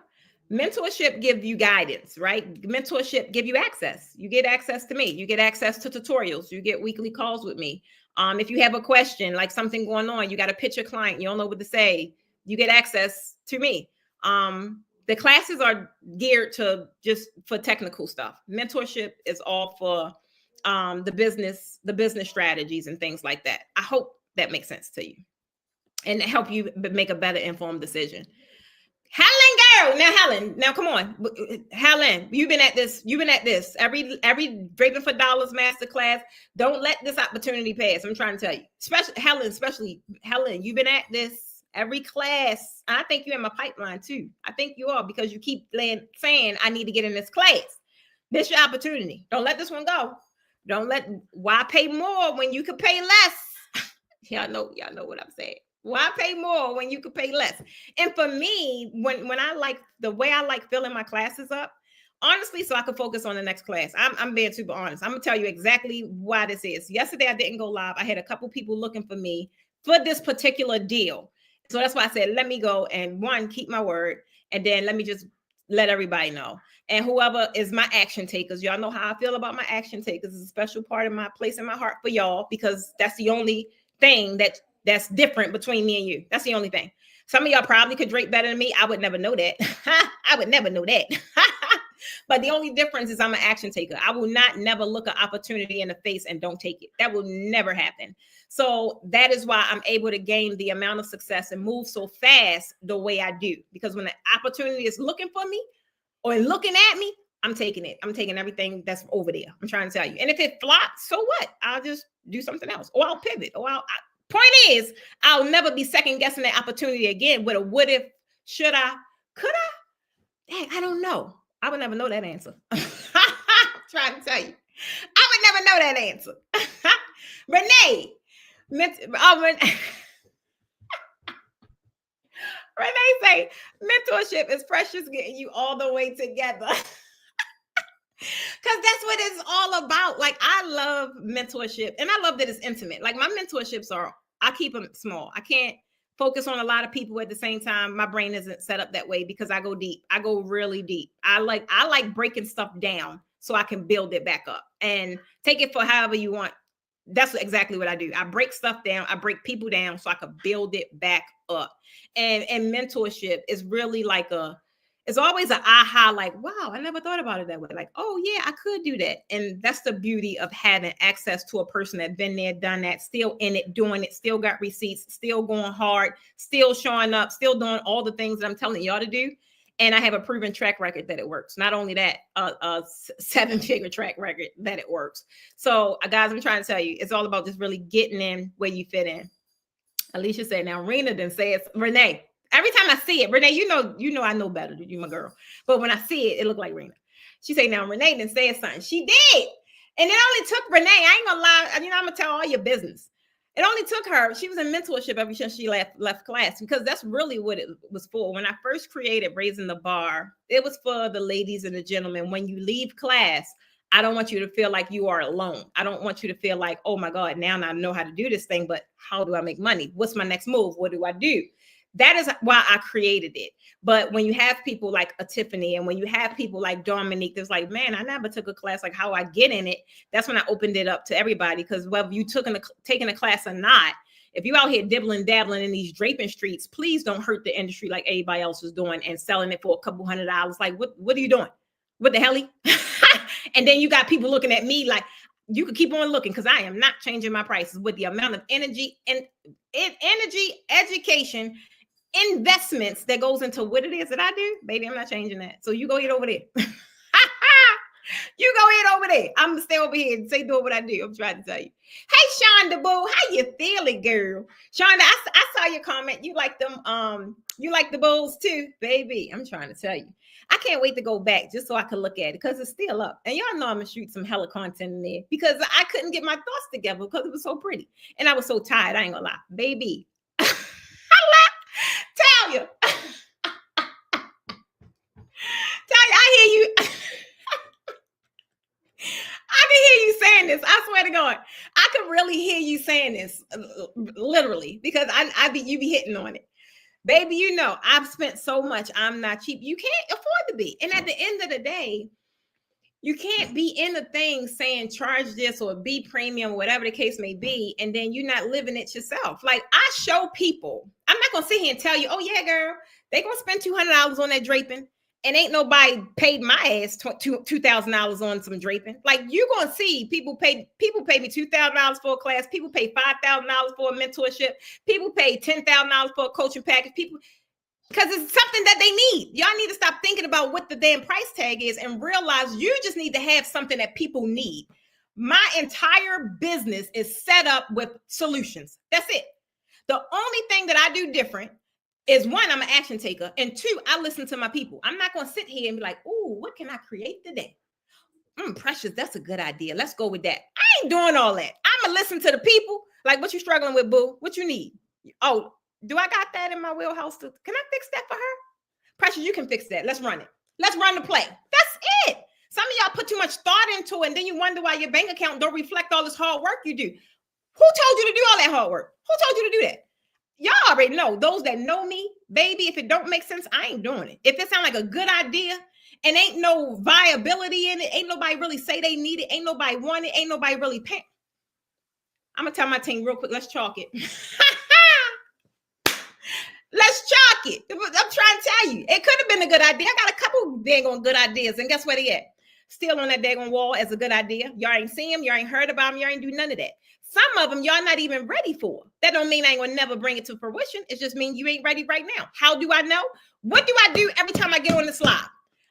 Mentorship give you guidance, right? Mentorship give you access. You get access to me. You get access to tutorials. You get weekly calls with me. If you have a question, like something going on, you got to pitch a client, you don't know what to say, you get access to me. The classes are geared to just for technical stuff. Mentorship is all for the business strategies and things like that. I hope that makes sense to you and help you make a better informed decision. Helen, girl. Now come on. Helen, you've been at this. Every Draping for Dollars masterclass. Don't let this opportunity pass. I'm trying to tell you. Especially Helen, you've been at this every class. I think you're in my pipeline too. I think you are because you keep saying I need to get in this class. This is your opportunity. Don't let this one go. Why pay more when you could pay less? Y'all know what I'm saying. Why pay more when you could pay less? And for me, when I like the way I like filling my classes up, honestly, so I can focus on the next class. I'm being super honest. I'm gonna tell you exactly why this is. Yesterday I didn't go live. I had a couple people looking for me for this particular deal. So that's why I said, let me go and keep my word. And then let me just let everybody know. And whoever is my action takers, y'all know how I feel about my action takers. It's a special part of my place in my heart for y'all because that's the only thing that's different between me and you. That's the only thing. Some of y'all probably could drape better than me. I would never know that. I would never know that. But the only difference is I'm an action taker. I will never look an opportunity in the face and don't take it. That will never happen. So that is why I'm able to gain the amount of success and move so fast the way I do. Because when the opportunity is looking for me or looking at me, I'm taking it. I'm taking everything that's over there. I'm trying to tell you. And if it flops, so what? I'll just do something else. Or I'll pivot. Point is, I'll never be second guessing that opportunity again with a what if, should I, could I? Dang, I don't know. I would never know that answer. Trying to tell you. I would never know that answer. Renee. Renee say mentorship is precious getting you all the way together. Because that's what it's all about. Like, I love mentorship and I love that it's intimate. Like, my mentorships I keep them small. I can't focus on a lot of people at the same time. My brain isn't set up that way because I go deep. I go really deep. I like breaking stuff down so I can build it back up and take it for however you want. That's exactly what I do. I break stuff down. I break people down so I can build it back up. And mentorship is really like it's always an aha, like, wow, I never thought about it that way. Like, oh yeah, I could do that. And that's the beauty of having access to a person that's been there, done that, still in it, doing it, still got receipts, still going hard, still showing up, still doing all the things that I'm telling y'all to do. And I have a proven track record that it works. Not only that, a 7-figure track record that it works. So guys, I'm trying to tell you, it's all about just really getting in where you fit in. Alicia said, now Rena didn't say it's Renee. Every time I see it, Renee, you know, I know better than you, my girl. But when I see it, it looked like Rena. She said, now Renee didn't say something. She did. And it only took Renee. I ain't gonna lie. I'm gonna tell all your business. It only took her. She was in mentorship ever since she left class, because that's really what it was for. When I first created Raising the Bar, it was for the ladies and the gentlemen. When you leave class, I don't want you to feel like you are alone. I don't want you to feel like, oh my God, now I know how to do this thing, but how do I make money? What's my next move? What do I do? That is why I created it. But when you have people like a Tiffany, and when you have people like Dominique, there's like, man, I never took a class, like how I get in it. That's when I opened it up to everybody, because whether you taking a class or not, if you out here dabbling in these draping streets, please don't hurt the industry like everybody else is doing and selling it for a couple $100. Like, what are you doing? What the hell? And then you got people looking at me like, you can keep on looking, because I am not changing my prices with the amount of energy, education, investments that goes into what it is that I do. Baby, I'm not changing that. So you go eat over there. You go eat over there. I'm gonna stay over here and say do what I do. I'm trying to tell you. Hey, Shonda Boo, how you feeling, girl? Shonda, I saw your comment. You like them, you like the Bulls too, baby. I'm trying to tell you. I can't wait to go back just so I can look at it, because it's still up. And y'all know I'm gonna shoot some hella content in there, because I couldn't get my thoughts together because it was so pretty. And I was so tired. I ain't gonna lie. Baby. Tell you. I hear you. I can hear you saying this. I swear to God, I can really hear you saying this, literally, because you be hitting on it. Baby, you know, I've spent so much. I'm not cheap. You can't afford to be. And at the end of the day, you can't be in the thing saying charge this or be premium, whatever the case may be, and then you're not living it yourself. Like, I show people, I'm not going to sit here and tell you, oh yeah, girl, they going to spend $200 on that draping, and ain't nobody paid my ass $2,000 on some draping. Like, you're going to see people pay me $2,000 for a class. People pay $5,000 for a mentorship. People pay $10,000 for a coaching package. Because it's something that they need. Y'all need to stop thinking about what the damn price tag is and realize you just need to have something that people need. My entire business is set up with solutions. That's it. The only thing that I do different is, one, I'm an action taker. And two, I listen to my people. I'm not going to sit here and be like, ooh, what can I create today? Precious, that's a good idea. Let's go with that. I ain't doing all that. I'm going to listen to the people. Like, what you struggling with, boo? What you need? Oh, do I got that in my wheelhouse? Can I fix that for her? Precious, you can fix that. Let's run it. Let's run the play. That's it. Some of y'all put too much thought into it, and then you wonder why your bank account don't reflect all this hard work you do. Who told you to do all that hard work? Who told you to do that? Y'all already know. Those that know me, baby, if it don't make sense, I ain't doing it. If it sounds like a good idea and ain't no viability in it, ain't nobody really say they need it, ain't nobody want it, ain't nobody really pay. I'm going to tell my team real quick, let's chalk it. Let's chalk it. I'm trying to tell you, it could have been a good idea. I got a couple daggone good ideas, and guess where they at? Still on that daggone wall as a good idea. Y'all ain't seen them, y'all ain't heard about them, y'all ain't do none of that. Some of them y'all not even ready for. That don't mean I ain't gonna never bring it to fruition. It just means you ain't ready right now. How do I know? What do I do every time I get on the slide?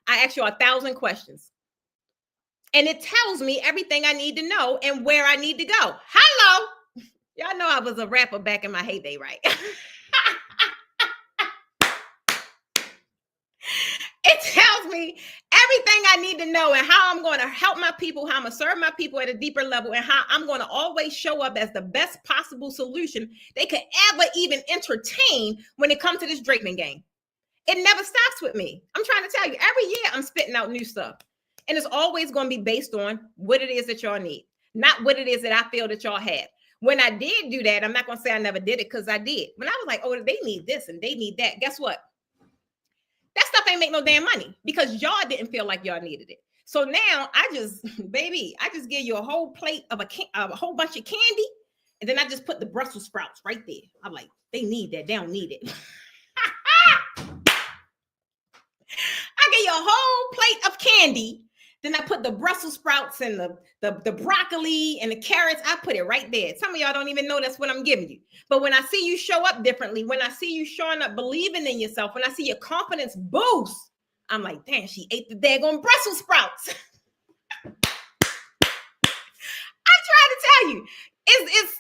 I ask you 1,000 questions. And it tells me everything I need to know and where I need to go. Hello. Y'all know I was a rapper back in my heyday, right? It tells me me everything I need to know and how I'm going to help my people, how I'm going to serve my people at a deeper level, and how I'm going to always show up as the best possible solution they could ever even entertain when it comes to this draping game. It never stops with me. I'm trying to tell you, every year I'm spitting out new stuff. And it's always going to be based on what it is that y'all need, not what it is that I feel that y'all have. When I did do that, I'm not going to say I never did it, because I did. When I was like, oh, they need this and they need that. Guess what? That stuff ain't make no damn money, because y'all didn't feel like y'all needed it. So now I just give you a whole plate of a whole bunch of candy. And then I just put the Brussels sprouts right there. I'm like, they need that. They don't need it. I get you a whole plate of candy. Then I put the Brussels sprouts and the broccoli and the carrots. I put it right there. Some of y'all don't even know that's what I'm giving you. But when I see you show up differently, when I see you showing up, believing in yourself, when I see your confidence boost, I'm like, damn, she ate the daggone Brussels sprouts. I'm trying to tell you,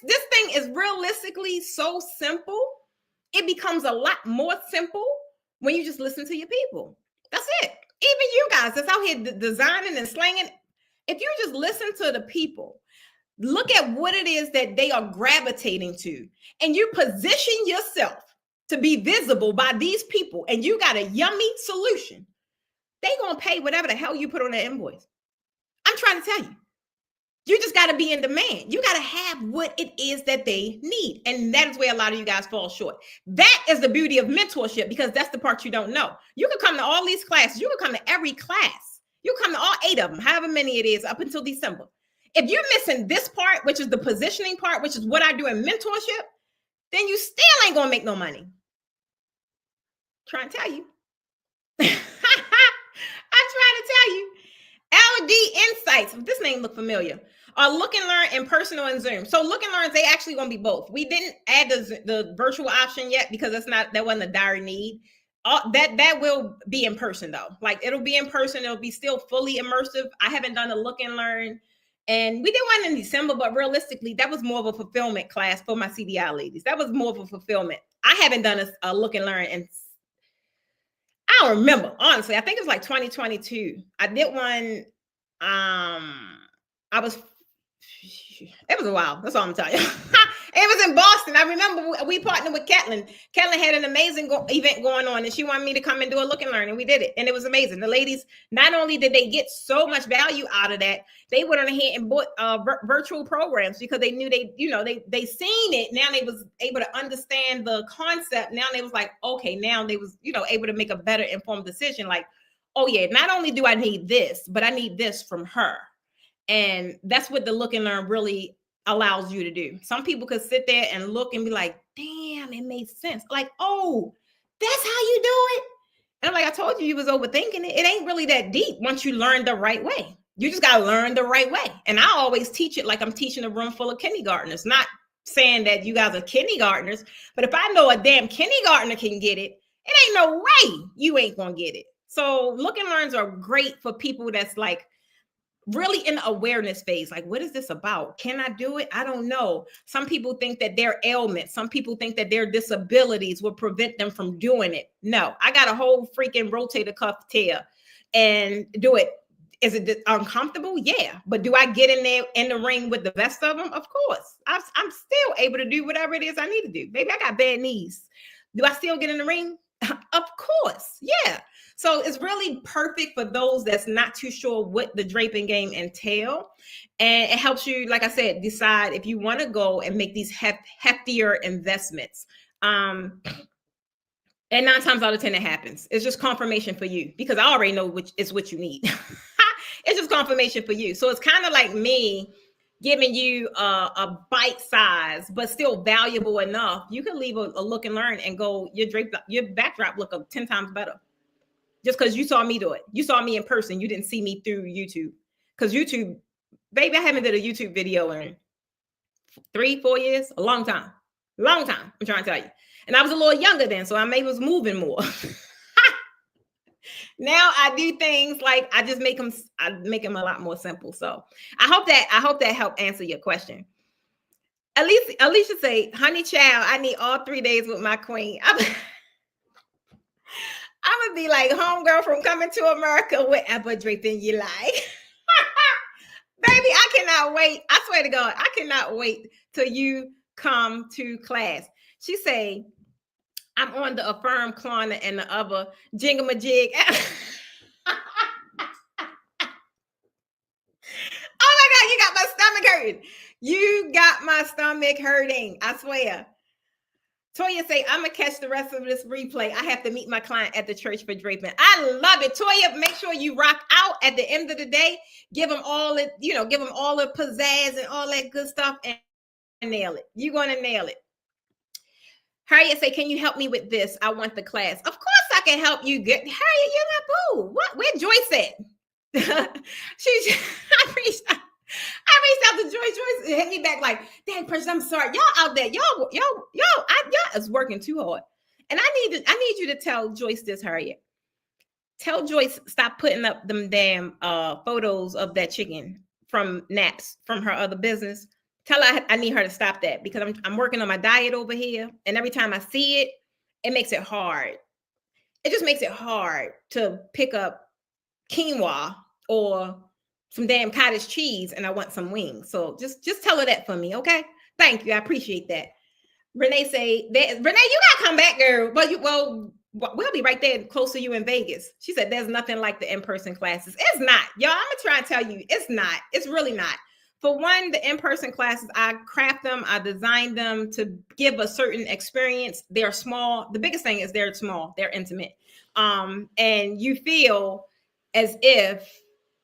this thing is realistically so simple. It becomes a lot more simple when you just listen to your people. That's it. Even you guys that's out here designing and slanging, if you just listen to the people, look at what it is that they are gravitating to, and you position yourself to be visible by these people, and you got a yummy solution, they gonna pay whatever the hell you put on that invoice. I'm trying to tell you. You just got to be in demand. You got to have what it is that they need. And that is where a lot of you guys fall short. That is the beauty of mentorship, because that's the part you don't know. You can come to all these classes. You can come to every class. You come to all 8 of them, however many it is, up until December. If you're missing this part, which is the positioning part, which is what I do in mentorship, then you still ain't going to make no money. Trying to tell you. I'm trying to tell you. LD Insights, if this name look familiar, are Look and Learn in personal and Zoom. So Look and Learn, they actually going to be both. We didn't add the virtual option yet, because that wasn't a dire need. That will be in person though. Like, it'll be in person. It'll be still fully immersive. I haven't done a Look and Learn, and we did one in December, but realistically, that was more of a fulfillment class for my CDI ladies. That was more of a fulfillment. I haven't done a Look and Learn, and I don't remember, honestly. I think it was like 2022. I did one. It was a while. That's all I'm telling you. It was in Boston. I remember we partnered with Catlin. Catlin had an amazing event going on, and she wanted me to come and do a Look and Learn, and we did it. And it was amazing. The ladies, not only did they get so much value out of that, they went on ahead and bought virtual programs, because they knew they seen it. Now they was able to understand the concept. Now they was like, okay, now they was, able to make a better informed decision. Like, oh yeah, not only do I need this, but I need this from her. And that's what the Look and Learn really allows you to do. Some people could sit there and look and be like, damn, it made sense. Like, oh, that's how you do it. And I'm like, I told you was overthinking it. It ain't really that deep once you learn the right way. You just got to learn the right way. And I always teach it like I'm teaching a room full of kindergartners, not saying that you guys are kindergartners, but if I know a damn kindergartner can get it, it ain't no way you ain't going to get it. So Look and Learns are great for people that's like, really in the awareness phase. Like, what is this about? Can I do it? I don't know. Some people think that their ailments, some people think that their disabilities will prevent them from doing it. No, I got a whole freaking rotator cuff tear and do it. Is it uncomfortable? Yeah. But do I get in there in the ring with the best of them? Of course. I'm still able to do whatever it is I need to do. Baby, I got bad knees. Do I still get in the ring? Of course. Yeah. So it's really perfect for those that's not too sure what the draping game entail. And it helps you, like I said, decide if you want to go and make these heftier investments. And 9 times out of 10, it happens. It's just confirmation for you, because I already know which is what you need. It's just confirmation for you. So it's kind of like me giving you a bite size, but still valuable enough. You can leave a Look and Learn and go, your backdrop look 10 times better. Just because you saw me do it. You saw me in person. You didn't see me through YouTube. Because YouTube, baby, I haven't did a YouTube video in 3-4 years. A long time. Long time, I'm trying to tell you. And I was a little younger then, so I maybe was moving more. Now I do things like I make them a lot more simple. So I hope that helped answer your question. Alicia say, honey child, I need all 3 days with my queen. I'm gonna be like homegirl from Coming to America, whatever draping you like. Baby, I cannot wait. I swear to God, I cannot wait till you come to class. She say, I'm on the Affirm Klarna and the other jingamajig. Oh my God, you got my stomach hurting. You got my stomach hurting. I swear. Toya say, I'm gonna catch the rest of this replay. I have to meet my client at the church for draping. I love it. Toya, make sure you rock out at the end of the day. Give them all it, give them all the pizzazz and all that good stuff and nail it. You're gonna nail it. Harriet say, can you help me with this? I want the class. Of course I can help you get. Harriet, you're my boo. What? Where Joyce at? I reached out to Joyce. Joyce hit me back like, dang, Precious, I'm sorry. Y'all out there, y'all is working too hard. And I need you to tell Joyce this, Harriet. Tell Joyce, stop putting up them damn photos of that chicken from naps from her other business. Tell her I need her to stop that because I'm working on my diet over here. And every time I see it, it makes it hard. It just makes it hard to pick up quinoa or some damn cottage cheese and I want some wings. So just tell her that for me, okay? Thank you. I appreciate that. Renee say, Renee, you gotta come back, girl. We'll be right there close to you in Vegas. She said, there's nothing like the in-person classes. It's not. Y'all, I'm gonna try and tell you, it's not. It's really not. For one, the in-person classes, I craft them, I design them to give a certain experience. They're small. The biggest thing is they're small, they're intimate. And you feel as if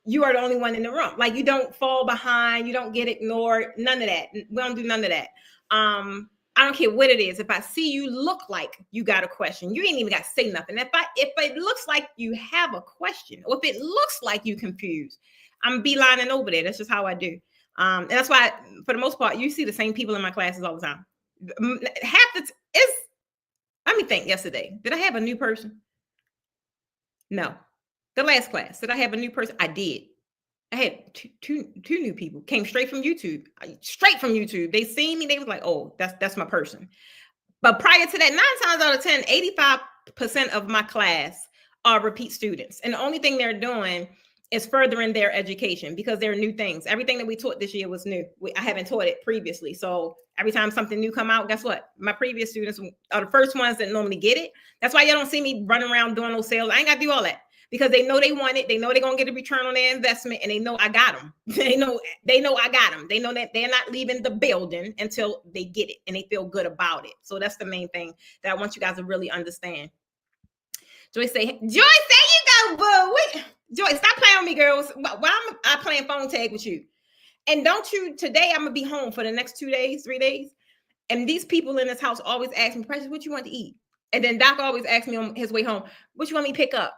you are the only one in the room. Like you don't fall behind, you don't get ignored, none of that. We don't do none of that. I don't care what it is. If I see you look like you got a question, you ain't even got to say nothing. If it looks like you have a question, or if it looks like you confused, I'm beelining over there. That's just how I do. And that's why, for the most part, you see the same people in my classes all the time. Let me think. Yesterday, did I have a new person? No. The last class, did I have a new person? I did. I had two new people came straight from YouTube. They seen me. They was like, oh, that's my person. But prior to that, 9 times out of 10, 85% of my class are repeat students. And the only thing they're doing is furthering their education because there are new things. Everything that we taught this year was new. I haven't taught it previously. So every time something new come out, guess what? My previous students are the first ones that normally get it. That's why y'all don't see me running around doing those sales. I ain't got to do all that. Because they know they want it. They know they're going to get a return on their investment and they know I got them. They know I got them. They know that they're not leaving the building until they get it and they feel good about it. So that's the main thing that I want you guys to really understand. Joyce, there you go, boo. Joyce, stop playing with me, girls. Why am I playing phone tag with you? And today I'm going to be home for the next 2 days, 3 days. And these people in this house always ask me, Precious, what you want to eat? And then Doc always asks me on his way home, what you want me to pick up?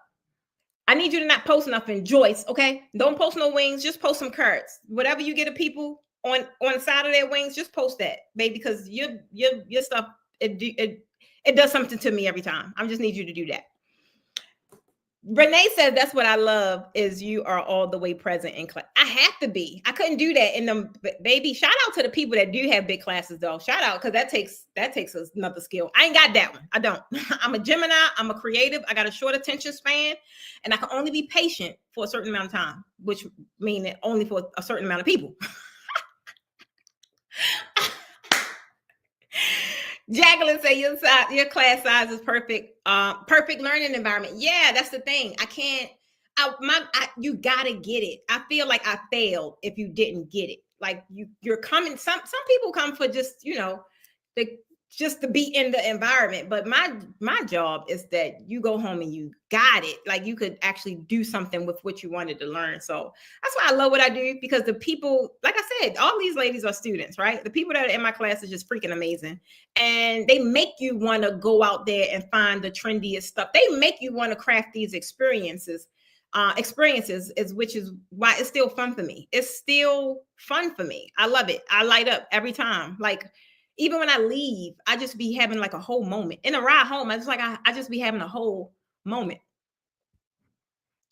I need you to not post nothing, Joyce, okay? Don't post no wings, just post some carrots. Whatever you get of people on the side of their wings, just post that, baby, because your stuff, it does something to me every time. I just need you to do that. Renee said, that's what I love is you are all the way present in class. I have to be. I couldn't do that in them, baby. Shout out to the people that do have big classes though. Shout out, because that takes another skill. I ain't got that one. I don't. I'm a Gemini. I'm a creative. I got a short attention span, and I can only be patient for a certain amount of time, which means only for a certain amount of people. Jacqueline say your class size is perfect. Perfect learning environment. Yeah, that's the thing. You gotta get it. I feel like I failed if you didn't get it. Like you're coming. Some people come for just just to be in the environment. But my job is that you go home and you got it. Like you could actually do something with what you wanted to learn. So that's why I love what I do, because the people, like I said, all these ladies are students, right? The people that are in my class is just freaking amazing. And they make you want to go out there and find the trendiest stuff. They make you want to craft these experiences, which is why it's still fun for me. It's still fun for me. I love it. I light up every time. Like, even when I leave, I just be having like a whole moment. In a ride home, I just be having a whole moment.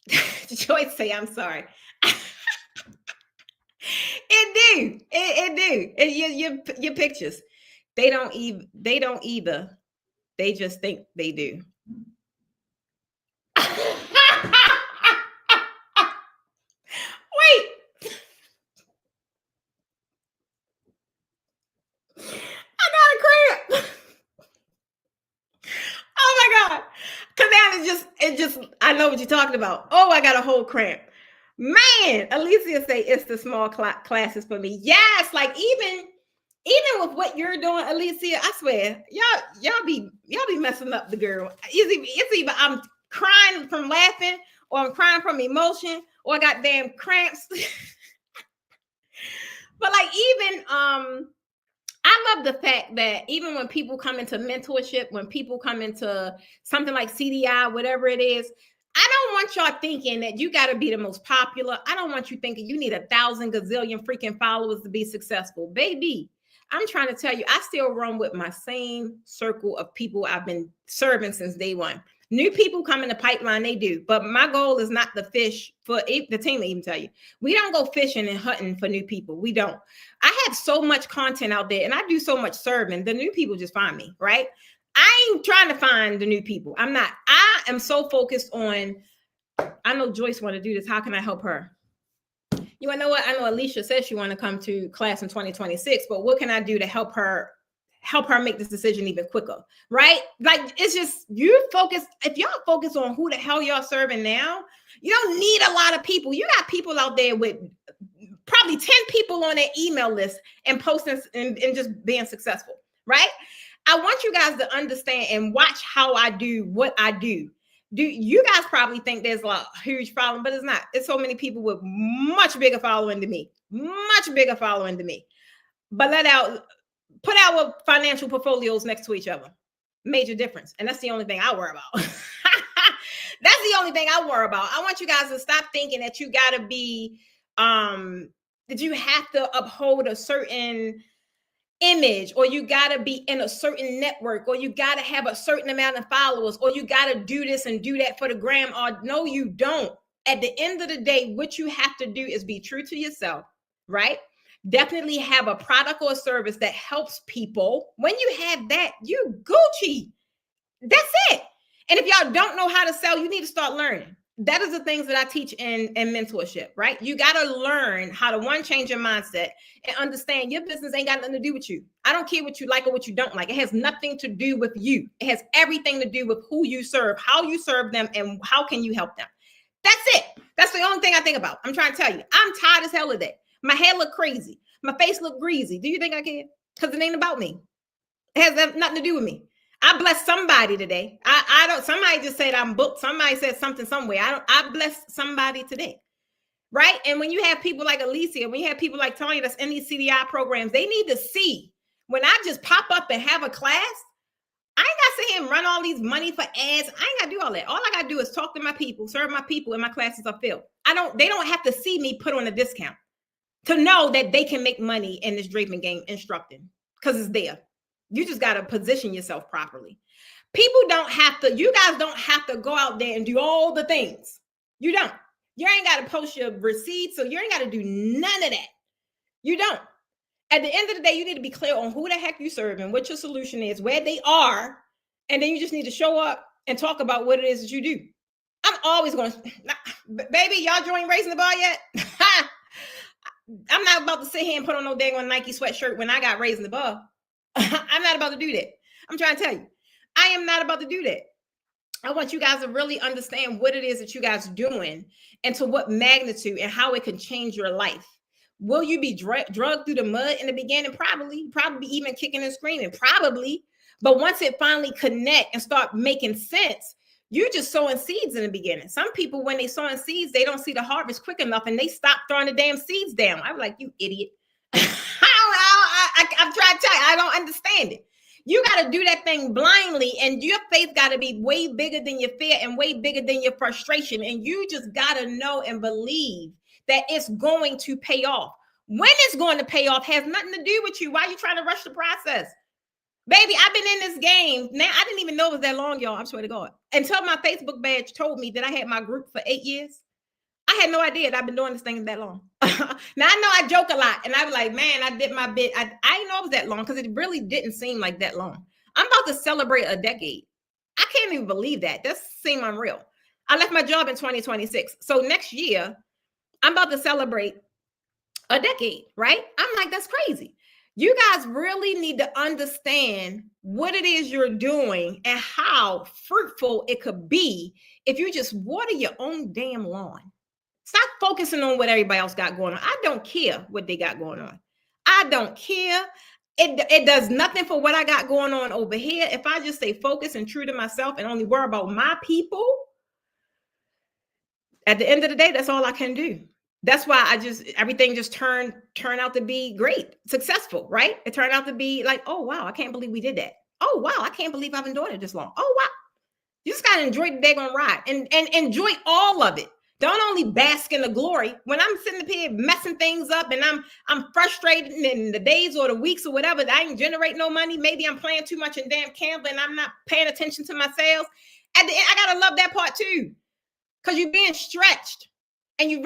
Joyce say, I'm sorry. It do. Your pictures. They don't either. They just think they do. know what you're talking about. Oh, I got a whole cramp. Man, Alicia say it's the small classes for me. Yes, like even with what you're doing, Alicia, I swear, y'all be messing up the girl. It's either I'm crying from laughing, or I'm crying from emotion, or I got damn cramps. But like even I love the fact that even when people come into mentorship, when people come into something like CDI, whatever it is, I don't want y'all thinking that you got to be the most popular. I don't want you thinking you need 1,000 gazillion freaking followers to be successful. Baby, I'm trying to tell you, I still run with my same circle of people I've been serving since day one. New people come in the pipeline, they do. But my goal is not to fish for the team to even tell you. We don't go fishing and hunting for new people. We don't. I have so much content out there and I do so much serving. The new people just find me, right? I ain't trying to find the new people. I'm not. I am so focused on, I know Joyce want to do this. How can I help her? You want to know what? I know Alicia says she want to come to class in 2026, but what can I do to help her make this decision even quicker, right? Like, it's just, you focus. If y'all focus on who the hell y'all serving now, you don't need a lot of people. You got people out there with probably 10 people on their email list and posting and just being successful, right? I want you guys to understand and watch how I do what I do. Do you guys probably think there's a huge following, but it's not. It's so many people with much bigger following than me, But put our financial portfolios next to each other. Major difference. And that's the only thing I worry about. That's the only thing I worry about. I want you guys to stop thinking that you got to be, that you have to uphold a certain image, or you got to be in a certain network, or you got to have a certain amount of followers, or you got to do this and do that for the gram. Or no, you don't. At the end of the day, what you have to do is be true to yourself, right? Definitely have a product or a service that helps people. When you have that, you Gucci. That's it. And if y'all don't know how to sell, you need to start learning. That is the things that I teach in mentorship, right? You got to learn how to change your mindset and understand your business ain't got nothing to do with you. I don't care what you like or what you don't like. It has nothing to do with you. It has everything to do with who you serve, how you serve them, and how can you help them. That's it. That's the only thing I think about. I'm trying to tell you, I'm tired as hell of that. My hair look crazy. My face look greasy. Do you think I care? Because it ain't about me. It has nothing to do with me. I blessed somebody today. I don't, somebody just said I'm booked. Somebody said something somewhere. I blessed somebody today. Right? And when you have people like Alicia, when you have people like Tanya that's in these CDI programs, they need to see when I just pop up and have a class, I ain't got to sit here and run all these money for ads. I ain't got to do all that. All I got to do is talk to my people, serve my people, and my classes are filled. They don't have to see me put on a discount to know that they can make money in this draping game instructing, because it's there. You just got to position yourself properly. You guys don't have to go out there and do all the things. You don't. You ain't got to post your receipts, so you ain't got to do none of that. You don't. At the end of the day, you need to be clear on who the heck you serve and what your solution is, where they are, and then you just need to show up and talk about what it is that you do. I'm always going to, baby, y'all join Raising the Bar yet? I'm not about to sit here and put on no dang Nike sweatshirt when I got Raising the Bar. I'm not about to do that. I'm trying to tell you, I am not about to do that. I want you guys to really understand what it is that you guys are doing and to what magnitude and how it can change your life. Will you be drugged through the mud in the beginning? Probably even kicking and screaming, probably. But once it finally connect and start making sense, you're just sowing seeds in the beginning. Some people, when they sowing seeds, they don't see the harvest quick enough and they stop throwing the damn seeds down. I'm like, you idiot. I'm trying to tell you, I don't understand it. You got to do that thing blindly, and your faith got to be way bigger than your fear and way bigger than your frustration. And you just got to know and believe that it's going to pay off. When it's going to pay off has nothing to do with you. Why are you trying to rush the process? Baby, I've been in this game. Now, I didn't even know it was that long, y'all. I swear to God. Until my Facebook badge told me that I had my group for 8 years. I had no idea that I've been doing this thing that long. Now, I know I joke a lot, and I'm like, man, I did my bit. I didn't know it was that long because it really didn't seem like that long. I'm about to celebrate a decade. I can't even believe that. That seems unreal. I left my job in 2026. So next year, I'm about to celebrate a decade, right? I'm like, that's crazy. You guys really need to understand what it is you're doing and how fruitful it could be if you just water your own damn lawn. Stop focusing on what everybody else got going on. I don't care what they got going on. I don't care. It does nothing for what I got going on over here. If I just stay focused and true to myself and only worry about my people, at the end of the day, that's all I can do. That's why everything just turned out to be great, successful, right? It turned out to be like, oh, wow, I can't believe we did that. Oh, wow, I can't believe I've been doing it this long. Oh, wow. You just got to enjoy the daggone ride and enjoy all of it. Don't only bask in the glory. When I'm sitting up here messing things up and I'm frustrated in the days or the weeks or whatever, I ain't generate no money. Maybe I'm playing too much in damn Canva and I'm not paying attention to my sales. At the end, I got to love that part too, because you're being stretched and you're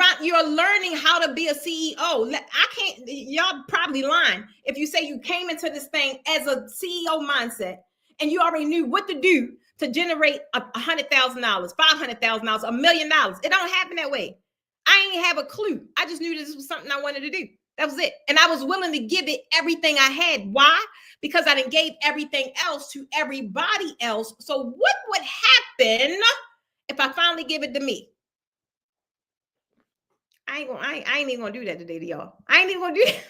learning how to be a CEO. I can't, y'all probably lying if you say you came into this thing as a CEO mindset and you already knew what to do to generate $100,000, $500,000, $1 million. It don't happen that way. I ain't have a clue. I just knew this was something I wanted to do. That was it. And I was willing to give it everything I had. Why? Because I done gave everything else to everybody else. So what would happen if I finally give it to me? I ain't even gonna do that today to y'all. I ain't even gonna do that.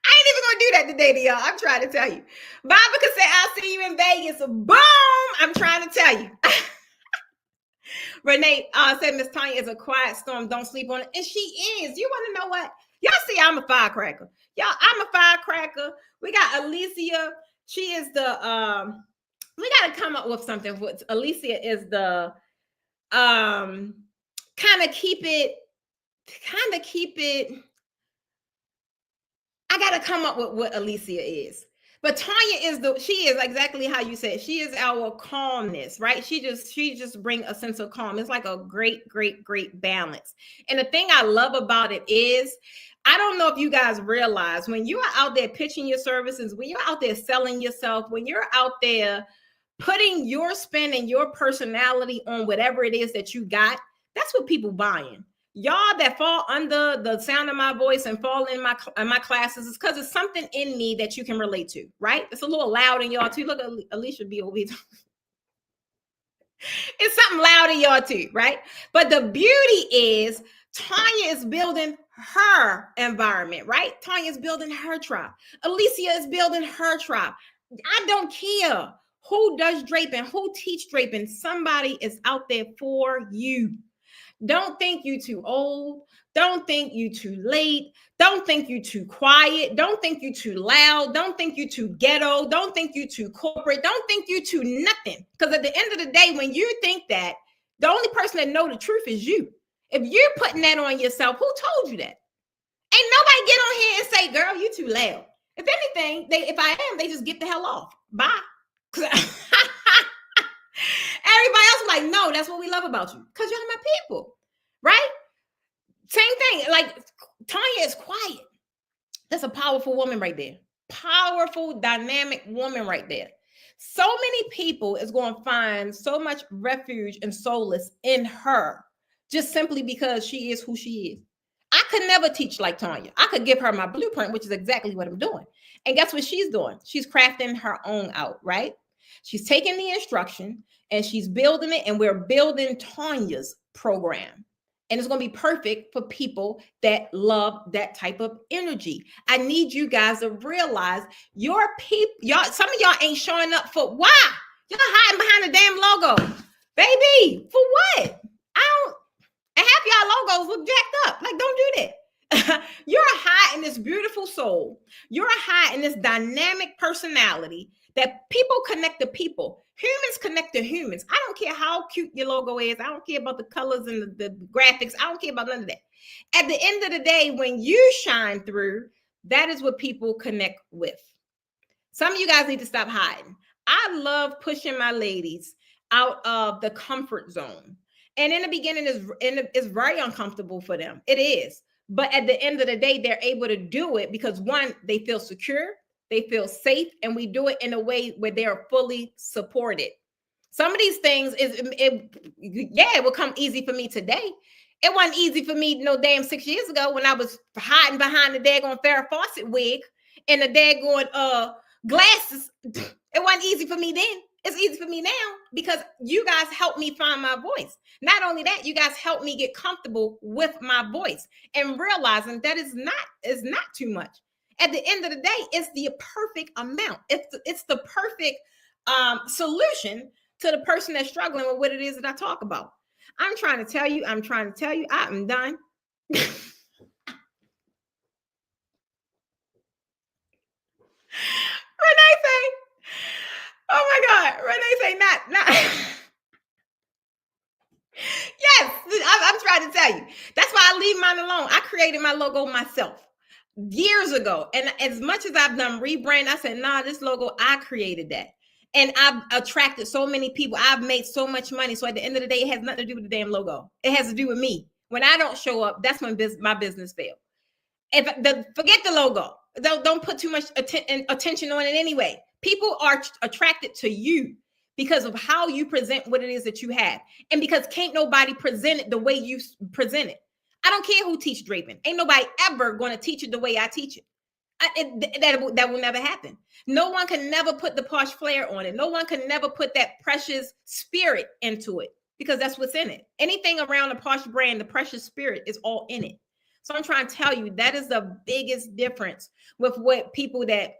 I ain't even gonna do that today to y'all. I'm trying to tell you. Barbara could say, I'll see you in Vegas. Boom! I'm trying to tell you. Renee said Miss Tanya is a quiet storm. Don't sleep on it. And she is. You want to know what? Y'all see, I'm a firecracker. Y'all, I'm a firecracker. We got Alicia. She is the we gotta come up with something. Alicia is the kind of keep it. I got to come up with what Alicia is. But Tanya she is exactly how you said. She is our calmness, right? She just bring a sense of calm. It's like a great balance. And the thing I love about it is, I don't know if you guys realize, when you are out there pitching your services, when you're out there selling yourself, when you're out there putting your spin and your personality on whatever it is that you got, that's what people buying. Y'all that fall under the sound of my voice and fall in my classes is because it's something in me that you can relate to, right? It's a little loud in y'all too. Look at Alicia be over here. It's something loud in y'all too, right? But the beauty is Tanya is building her environment, right? Tanya is building her tribe. Alicia is building her tribe. I don't care who does draping, who teach draping. Somebody is out there for you. Don't think you too old. Don't think you too late. Don't think you too quiet. Don't think you too loud. Don't think you too ghetto. Don't think you too corporate. Don't think you too nothing. Because at the end of the day, when you think that, the only person that know the truth is you. If you're putting that on yourself, who told you that? Ain't nobody get on here and say, girl, you too loud. If anything, if I am, they just get the hell off. Bye. Everybody else is like, no, that's what we love about you. Because you're my people, right? Same thing. Like, Tanya is quiet. That's a powerful woman right there. Powerful, dynamic woman right there. So many people is going to find so much refuge and solace in her, just simply because she is who she is. I could never teach like Tanya. I could give her my blueprint, which is exactly what I'm doing. And guess what she's doing? She's crafting her own out, right? She's taking the instruction and she's building it, and we're building Tanya's program. And it's going to be perfect for people that love that type of energy. I need you guys to realize your people, y'all, some of y'all ain't showing up for why? Y'all hiding behind the damn logo. Baby, for what? And half y'all logos look jacked up. Like, don't do that. You're high in this beautiful soul. You're high in this dynamic personality that people connect to people. Humans connect to humans. I don't care how cute your logo is. I don't care about the colors and the graphics. I don't care about none of that. At the end of the day, when you shine through, that is what people connect with. Some of you guys need to stop hiding. I love pushing my ladies out of the comfort zone. And in the beginning, it's very uncomfortable for them. It is. But at the end of the day, they're able to do it because, one, they feel secure, they feel safe, and we do it in a way where they are fully supported. Some of these things, it will come easy for me today. It wasn't easy for me no damn 6 years ago when I was hiding behind the daggone Farrah Fawcett wig and the daggone glasses. It wasn't easy for me then. It's easy for me now because you guys helped me find my voice. Not only that, you guys helped me get comfortable with my voice and realizing that is not too much. At the end of the day, it's the perfect amount. It's the perfect solution to the person that's struggling with what it is that I talk about. I'm trying to tell you, I am done. Renee say, oh my God, Renee say not. Yes, I'm trying to tell you. That's why I leave mine alone. I created my logo myself years ago. And as much as I've done rebrand, I said, nah, this logo, I created that. And I've attracted so many people. I've made so much money. So at the end of the day, it has nothing to do with the damn logo. It has to do with me. When I don't show up, that's when my business fails. Forget the logo. Don't put too much attention on it anyway. People are attracted to you because of how you present what it is that you have. And because can't nobody present it the way you present it. I don't care who teach draping. Ain't nobody ever going to teach it the way I teach it. That will never happen. No one can never put the posh flair on it. No one can never put that precious spirit into it because that's what's in it. Anything around the posh brand, the precious spirit is all in it. So I'm trying to tell you that is the biggest difference with what people that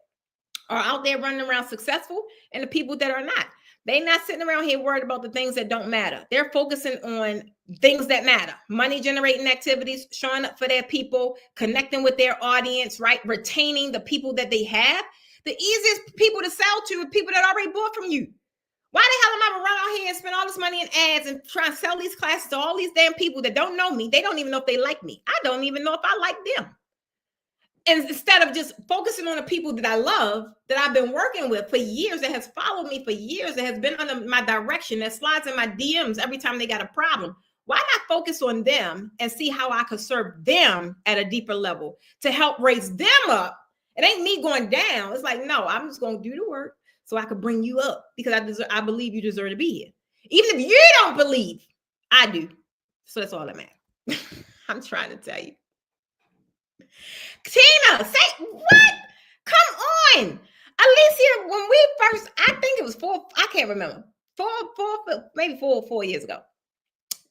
are out there running around successful and the people that are not. They're not sitting around here worried about the things that don't matter. They're focusing on things that matter. Money generating activities, showing up for their people, connecting with their audience, right? Retaining the people that they have. The easiest people to sell to are people that already bought from you. Why the hell am I run out here and spend all this money in ads and try and sell these classes to all these damn people that don't know me? They don't even know if they like me. I don't even know if I like them. And instead of just focusing on the people that I love, that I've been working with for years, that has followed me for years, that has been under my direction, that slides in my DMs every time they got a problem, why not focus on them and see how I could serve them at a deeper level to help raise them up? It ain't me going down. It's like, no, I'm just going to do the work so I could bring you up because I believe you deserve to be here. Even if you don't believe, I do. So that's all that matters. I'm trying to tell you. Tina, say what? Come on. Alicia, when we first, I think it was I can't remember. Maybe 4 years ago.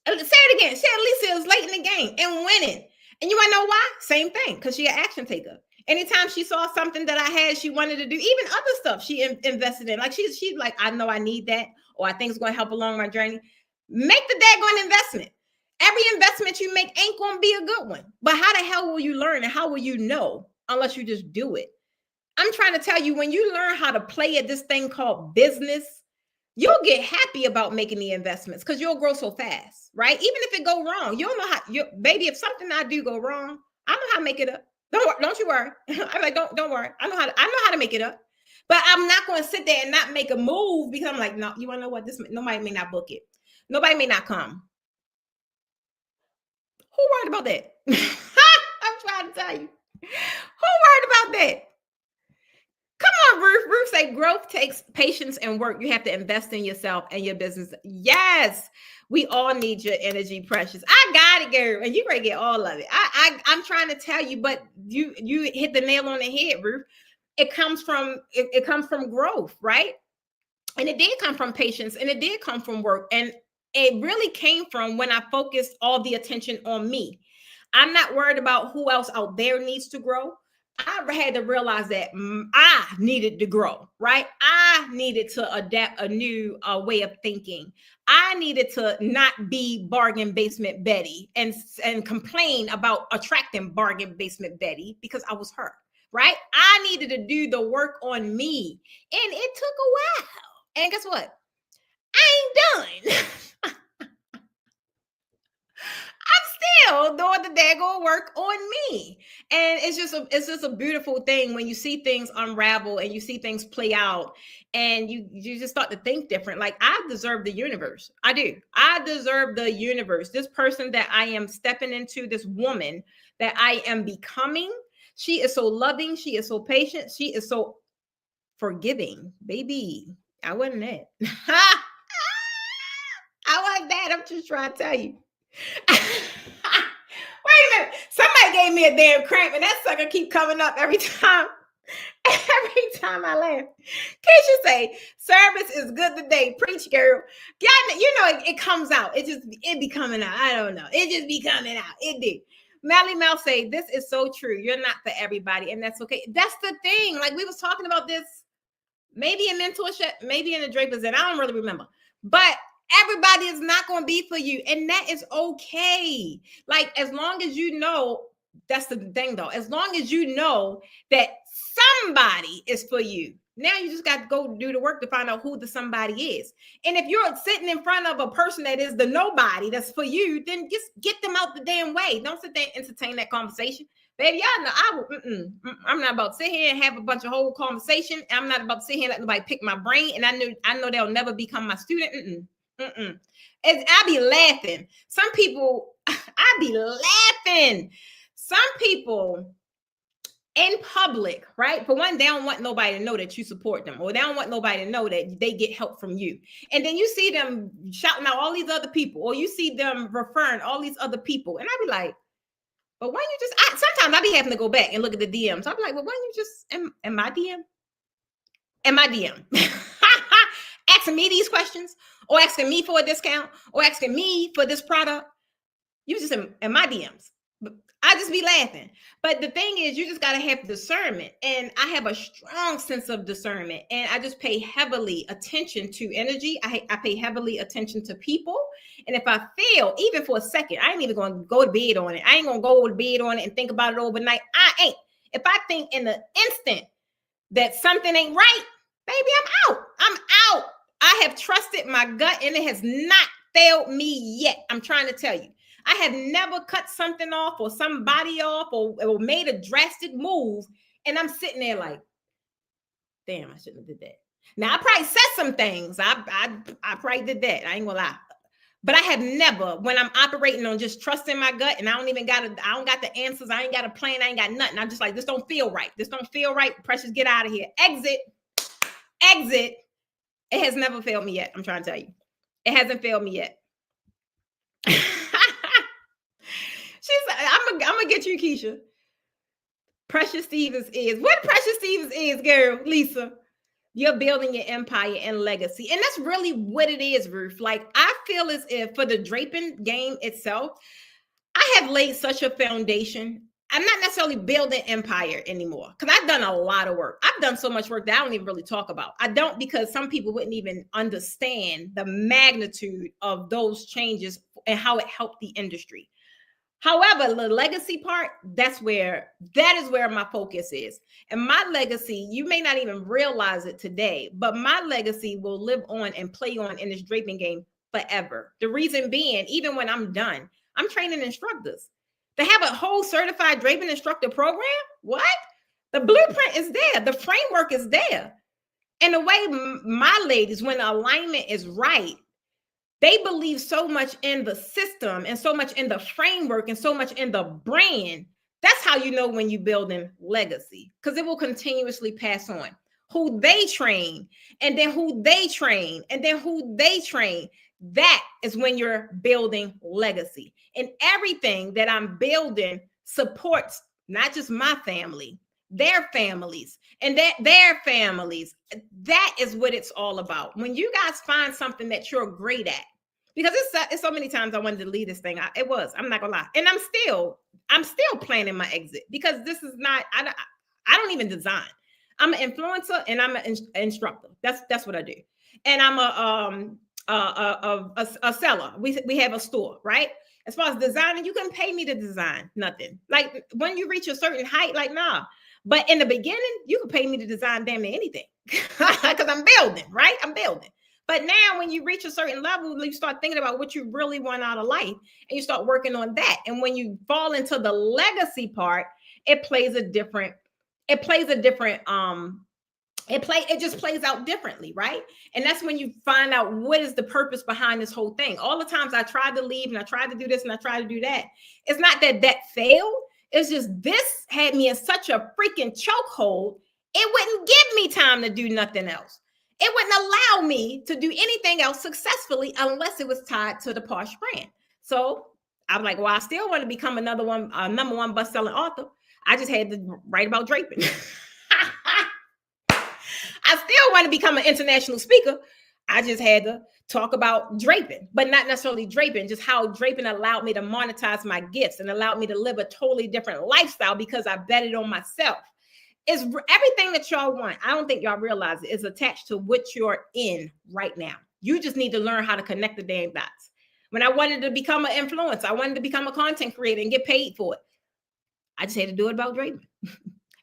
Say it again. Say Alicia is late in the game and winning. And you want to know why? Same thing, because she's an action taker. Anytime she saw something that I had, she wanted to do, even other stuff she invested in. Like she's like, I know I need that, or I think it's going to help along my journey. Make the daggone investment. Every investment you make ain't going to be a good one. But how the hell will you learn and how will you know unless you just do it? I'm trying to tell you, when you learn how to play at this thing called business, you'll get happy about making the investments because you'll grow so fast, right? Even if it go wrong, you'll know how, baby, if something I do go wrong, I know how to make it up. Don't you worry. I'm like, don't worry. I know how to make it up. But I'm not going to sit there and not make a move because I'm like, no, you want to know what? Nobody may not book it. Nobody may not come. Who worried about that? I'm trying to tell you. Who worried about that? Come on, Ruth. Ruth say growth takes patience and work. You have to invest in yourself and your business. Yes, we all need your energy, precious. I got it, girl, and you're gonna get all of it. I'm trying to tell you, but you hit the nail on the head, Ruth. It comes from growth, right? And it did come from patience, and it did come from work, and it really came from when I focused all the attention on me. I'm not worried about who else out there needs to grow. I had to realize that I needed to grow, right? I needed to adapt a new way of thinking. I needed to not be bargain basement Betty and complain about attracting bargain basement Betty because I was her, right? I needed to do the work on me, and it took a while. And guess what? I ain't done. I'm still doing the daggone work on me. And it's just a beautiful thing when you see things unravel and you see things play out and you just start to think different. Like, I deserve the universe. I do. I deserve the universe. This person that I am stepping into, this woman that I am becoming, she is so loving. She is so patient. She is so forgiving. Baby, I wasn't that. I wasn't that. I'm just trying to tell you. Wait a minute. Somebody gave me a damn cramp, and that sucker keep coming up every time. Every time I laugh. Keisha say, service is good today. Preach, girl. Yeah, you know, it comes out. It be coming out. I don't know. It just be coming out. It did. Melly Mel say, this is so true. You're not for everybody, and that's okay. That's the thing. Like, we was talking about this maybe in mentorship, maybe in the Drapers, and I don't really remember. But everybody is not going to be for you, and that is okay. Like, as long as you know, that's the thing though, as long as you know that somebody is for you, now you just got to go do the work to find out who the somebody is. And if you're sitting in front of a person that is the nobody that's for you, then just get them out the damn way. Don't sit there and entertain that conversation. Baby, y'all know I'm not about to sit here and have a bunch of whole conversation. I'm not about to sit here and let nobody pick my brain. And I know they'll never become my student. I be laughing. Some people, I be laughing. Some people in public, right? For one, they don't want nobody to know that you support them, or they don't want nobody to know that they get help from you. And then you see them shouting out all these other people, or you see them referring all these other people. And I be like, but why you just, sometimes I be having to go back and look at the DMs. I'm like, well, why don't you just, am my DM? Am my DM? Asking me these questions, or asking me for a discount, or asking me for this product. You just in my DMs. I just be laughing. But the thing is, you just got to have discernment. And I have a strong sense of discernment. And I just pay heavily attention to energy. I pay heavily attention to people. And if I feel, even for a second, I ain't even going to go to bed on it. I ain't going to go to bed on it and think about it overnight. I ain't. If I think in the instant that something ain't right, baby, I'm out. I'm out. I have trusted my gut, and it has not failed me yet. I'm trying to tell you. I have never cut something off or somebody off or made a drastic move. And I'm sitting there like, damn, I shouldn't have did that. Now, I probably said some things. I probably did that. I ain't gonna lie. But I have never, when I'm operating on just trusting my gut, and I don't got the answers. I ain't got a plan. I ain't got nothing. I'm just like, this don't feel right. This don't feel right. Precious, get out of here. Exit. It has never failed me yet. I'm trying to tell you. It hasn't failed me yet. She's like, I'm gonna get you, Keisha. Precious Stevens is what Precious Stevens is, girl. Lisa, you're building your empire and legacy, and that's really what it is, Ruth. Like, I feel as if for the draping game itself, I have laid such a foundation. I'm not necessarily building empire anymore, because I've done a lot of work. I've done so much work that I don't even really talk about. I don't, because some people wouldn't even understand the magnitude of those changes and how it helped the industry. However, the legacy part, that is where my focus is. And my legacy, you may not even realize it today, but my legacy will live on and play on in this draping game forever. The reason being, even when I'm done, I'm training instructors. To have a whole certified draping instructor program, what? The blueprint is there. The framework is there. And the way my ladies, when the alignment is right, they believe so much in the system and so much in the framework and so much in the brand. That's how you know when you're building legacy, because it will continuously pass on. Who they train, and then who they train, and then who they train. That is when you're building legacy. And everything that I'm building supports not just my family, their families, and their families. That is what it's all about. When you guys find something that you're great at, because it's so many times I wanted to leave this thing. I'm not gonna lie, and I'm still planning my exit, because this is not. I don't even design. I'm an influencer and I'm an instructor. That's what I do, and I'm a seller. We have a store, right? As far as designing, you can pay me to design nothing. Like, when you reach a certain height, like, nah. But in the beginning, you can pay me to design damn near anything, because I'm building, right? I'm building. But now when you reach a certain level, you start thinking about what you really want out of life, and you start working on that. And when you fall into the legacy part, it just plays out differently, right? And that's when you find out what is the purpose behind this whole thing. All the times I tried to leave and I tried to do this and I tried to do that. It's not that failed. It's just this had me in such a freaking chokehold. It wouldn't give me time to do nothing else. It wouldn't allow me to do anything else successfully unless it was tied to the Posh brand. So I'm like, well, I still want to become another one, number one best-selling author. I just had to write about draping. I still want to become an international speaker. I just had to talk about draping, but not necessarily draping, just how draping allowed me to monetize my gifts and allowed me to live a totally different lifestyle because I betted on myself. It's everything that y'all want. I don't think y'all realize it is attached to what you're in right now. You just need to learn how to connect the damn dots. When I wanted to become an influencer, I wanted to become a content creator and get paid for it. I just had to do it about draping.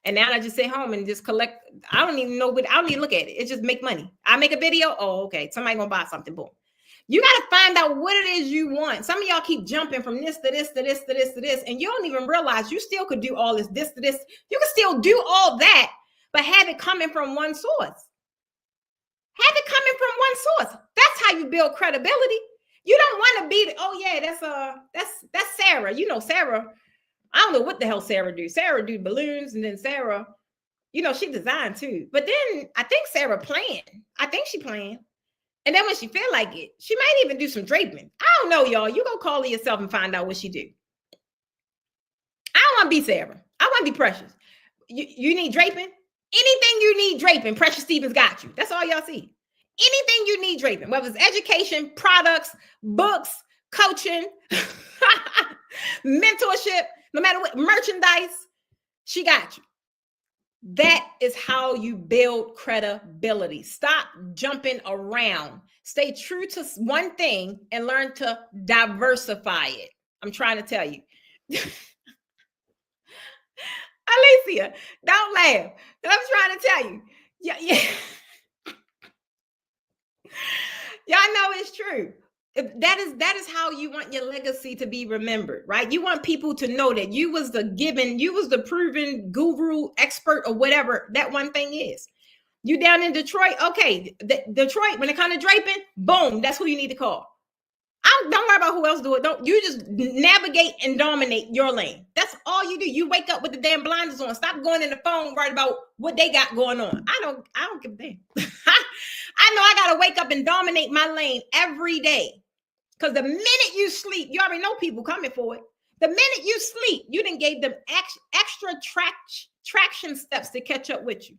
And now I just sit home and just collect. I don't even know what, I don't even look at it. It just make money. I make a video. Oh, okay. Somebody gonna buy something. Boom. You got to find out what it is you want. Some of y'all keep jumping from this to this to this to this to this, and you don't even realize you still could do all this to this. You can still do all that, but have it coming from one source. Have it coming from one source. That's how you build credibility. You don't want to be, oh yeah, that's Sarah. You know, Sarah, I don't know what the hell Sarah do. Sarah do balloons, and then Sarah, you know, she designed too. But then I think Sarah planned. I think she planned. And then when she feel like it, she might even do some draping. I don't know, y'all. You go call her yourself and find out what she do. I don't want to be Sarah. I want to be Precious. You need draping? Anything you need draping, Precious Stevens got you. That's all y'all see. Anything you need draping, whether it's education, products, books, coaching, mentorship, no matter what, merchandise, she got you. That is how you build credibility. Stop jumping around. Stay true to one thing and learn to diversify it. I'm trying to tell you. Alicia, don't laugh. I'm trying to tell you. Yeah. Y'all know it's true. That is how you want your legacy to be remembered, right? You want people to know that you was the proven guru, expert, or whatever that one thing is. You down in Detroit, okay, Detroit, when it comes to draping, boom, that's who you need to call. Don't worry about who else do it. Don't you just navigate and dominate your lane. That's all you do. You wake up with the damn blinders on. Stop going in the phone right about what they got going on. I don't give a damn. I know I gotta wake up and dominate my lane every day. Because the minute you sleep, you already know people coming for it. The minute you sleep, you done gave them extra traction steps to catch up with you.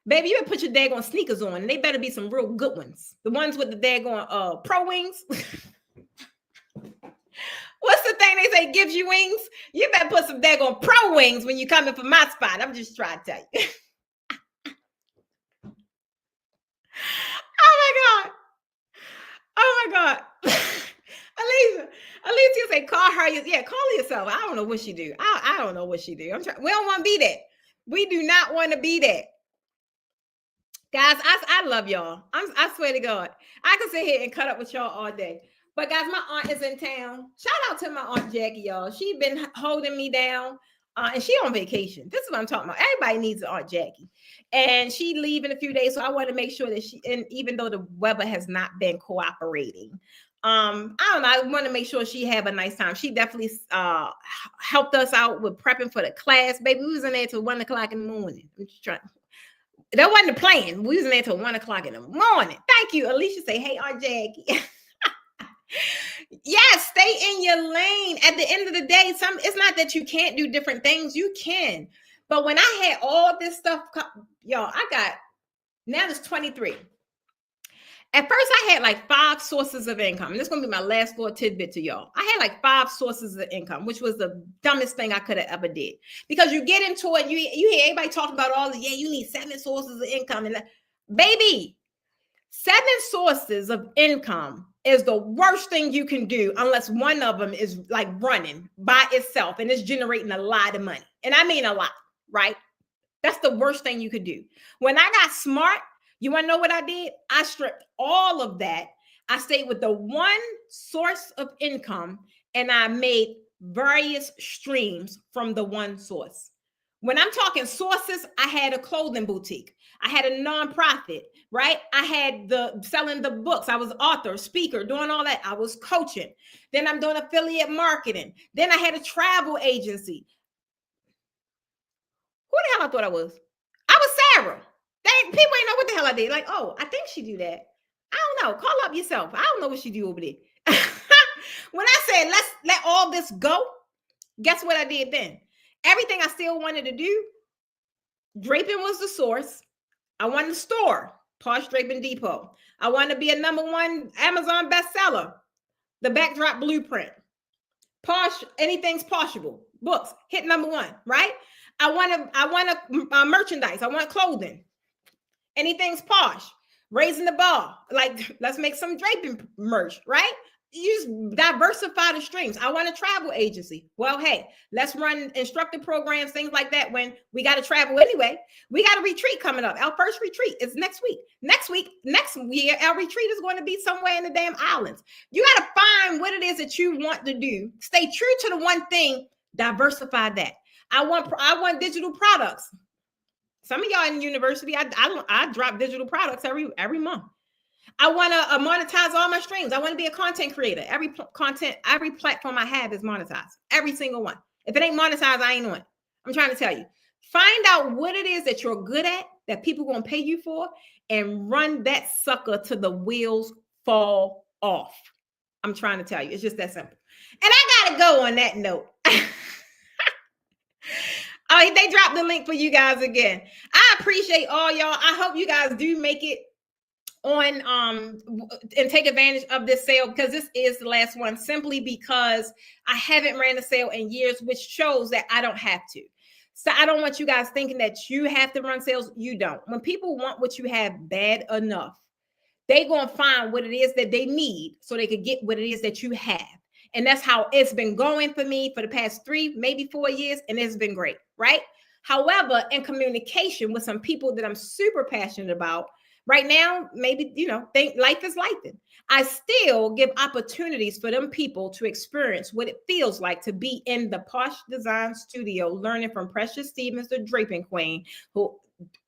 Baby, you better put your daggone sneakers on, and they better be some real good ones. The ones with the daggone pro wings. What's the thing they say gives you wings? You better put some daggone pro wings when you coming for my spot. I'm just trying to tell you. Oh my God. Alicia say, call her. Yeah, call yourself. I don't know what she do. I don't know what she do. We don't want to be that. We do not want to be that. Guys, I love y'all. I swear to God. I can sit here and cut up with y'all all day. But guys, my aunt is in town. Shout out to my Aunt Jackie, y'all. She been holding me down. And she on vacation. This is what I'm talking about. Everybody needs an Aunt Jackie. And she leave in a few days. So I want to make sure that and even though the weather has not been cooperating, I don't know. I want to make sure she have a nice time. She definitely helped us out with prepping for the class. Baby, we was in there till 1 o'clock in the morning. I'm just trying. That wasn't the plan. We was in there till 1 o'clock in the morning. Thank you. Alicia say, hey, Aunt Jackie. Yes, stay in your lane. At the end of the day, it's not that you can't do different things. You can. But when I had all this stuff, y'all, now it's 23. At first, I had like 5 sources of income. And this is going to be my last little tidbit to y'all. I had like 5 sources of income, which was the dumbest thing I could have ever did. Because you get into it, you hear everybody talking about all the, you need 7 sources of income. And baby, 7 sources of income is the worst thing you can do unless one of them is like running by itself and it's generating a lot of money. And I mean a lot, right? That's the worst thing you could do. When I got smart, you want to know what I did? I stripped all of that. I stayed with the one source of income and I made various streams from the one source. When I'm talking sources, I had a clothing boutique. I had a nonprofit, right? I had selling the books. I was author, speaker, doing all that. I was coaching. Then I'm doing affiliate marketing. Then I had a travel agency. Who the hell I thought I was? I was Sarah. People ain't know what the hell I did. Like, oh, I think she do that. I don't know. Call up yourself. I don't know what she do over there. When I said, let's let all this go, guess what I did then? Everything I still wanted to do, draping was the source. I wanted to store, Posh Draping Depot. I wanted to be a #1 Amazon bestseller, The Backdrop Blueprint. Posh, anything's Poshable. Books, hit #1, right? I want merchandise. I want clothing. Anything's Posh. Raising the bar. Like, let's make some draping merch, right? You diversify the streams. I want a travel agency. Well, hey, let's run instructor programs, things like that. When we got to travel anyway, we got a retreat coming up. Our first retreat is next week. Next year, our retreat is going to be somewhere in the damn islands. You got to find what it is that you want to do. Stay true to the one thing. Diversify that. I want digital products. Some of y'all in university, I drop digital products every month. I want to monetize all my streams. I want to be a content creator. Every platform I have is monetized. Every single one. If it ain't monetized, I ain't on it. I'm trying to tell you. Find out what it is that you're good at, that people going to pay you for, and run that sucker till the wheels fall off. I'm trying to tell you. It's just that simple. And I got to go on that note. Oh, they dropped the link for you guys again. I appreciate all y'all. I hope you guys do make it on and take advantage of this sale, because this is the last one, simply because I haven't ran a sale in years, which shows that I don't have to. So I don't want you guys thinking that you have to run sales. You don't. When people want what you have bad enough, they're going to find what it is that they need so they could get what it is that you have. And that's how it's been going for me for the past 3, maybe 4 years. And it's been great, right? However, in communication with some people that I'm super passionate about right now, maybe, think life is life. I still give opportunities for them people to experience what it feels like to be in the Posh Design Studio, learning from Precious Stevens, the draping queen, who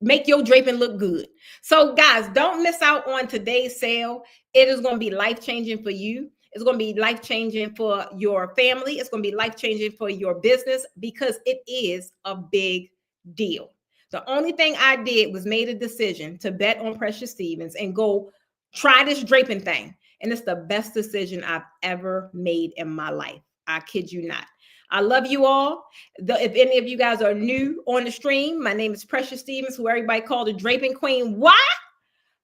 make your draping look good. So guys, don't miss out on today's sale. It is going to be life-changing for you. It's going to be life-changing for your family. It's going to be life-changing for your business, because it is a big deal. The only thing I did was made a decision to bet on Precious Stevens and go try this draping thing. And it's the best decision I've ever made in my life. I kid you not. I love you all. If any of you guys are new on the stream, my name is Precious Stevens, who everybody called the draping queen. Why?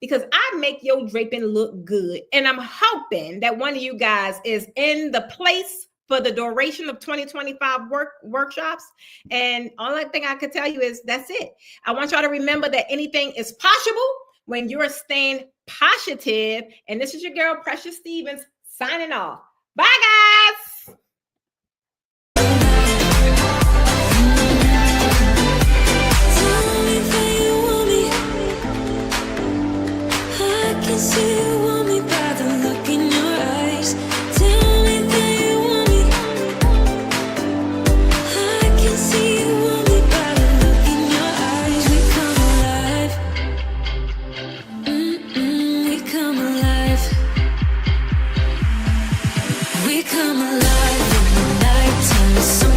Because I make your draping look good. And I'm hoping that one of you guys is in the place for the duration of 2025 workshops. And only thing I could tell you is that's it. I want y'all to remember that anything is possible when you're staying positive. And this is your girl, Precious Stevens, signing off. Bye, guys. See you want me by the look in your eyes. Tell me that you want me. I can see you want me by the look in your eyes. We come alive. We come alive in the nighttime.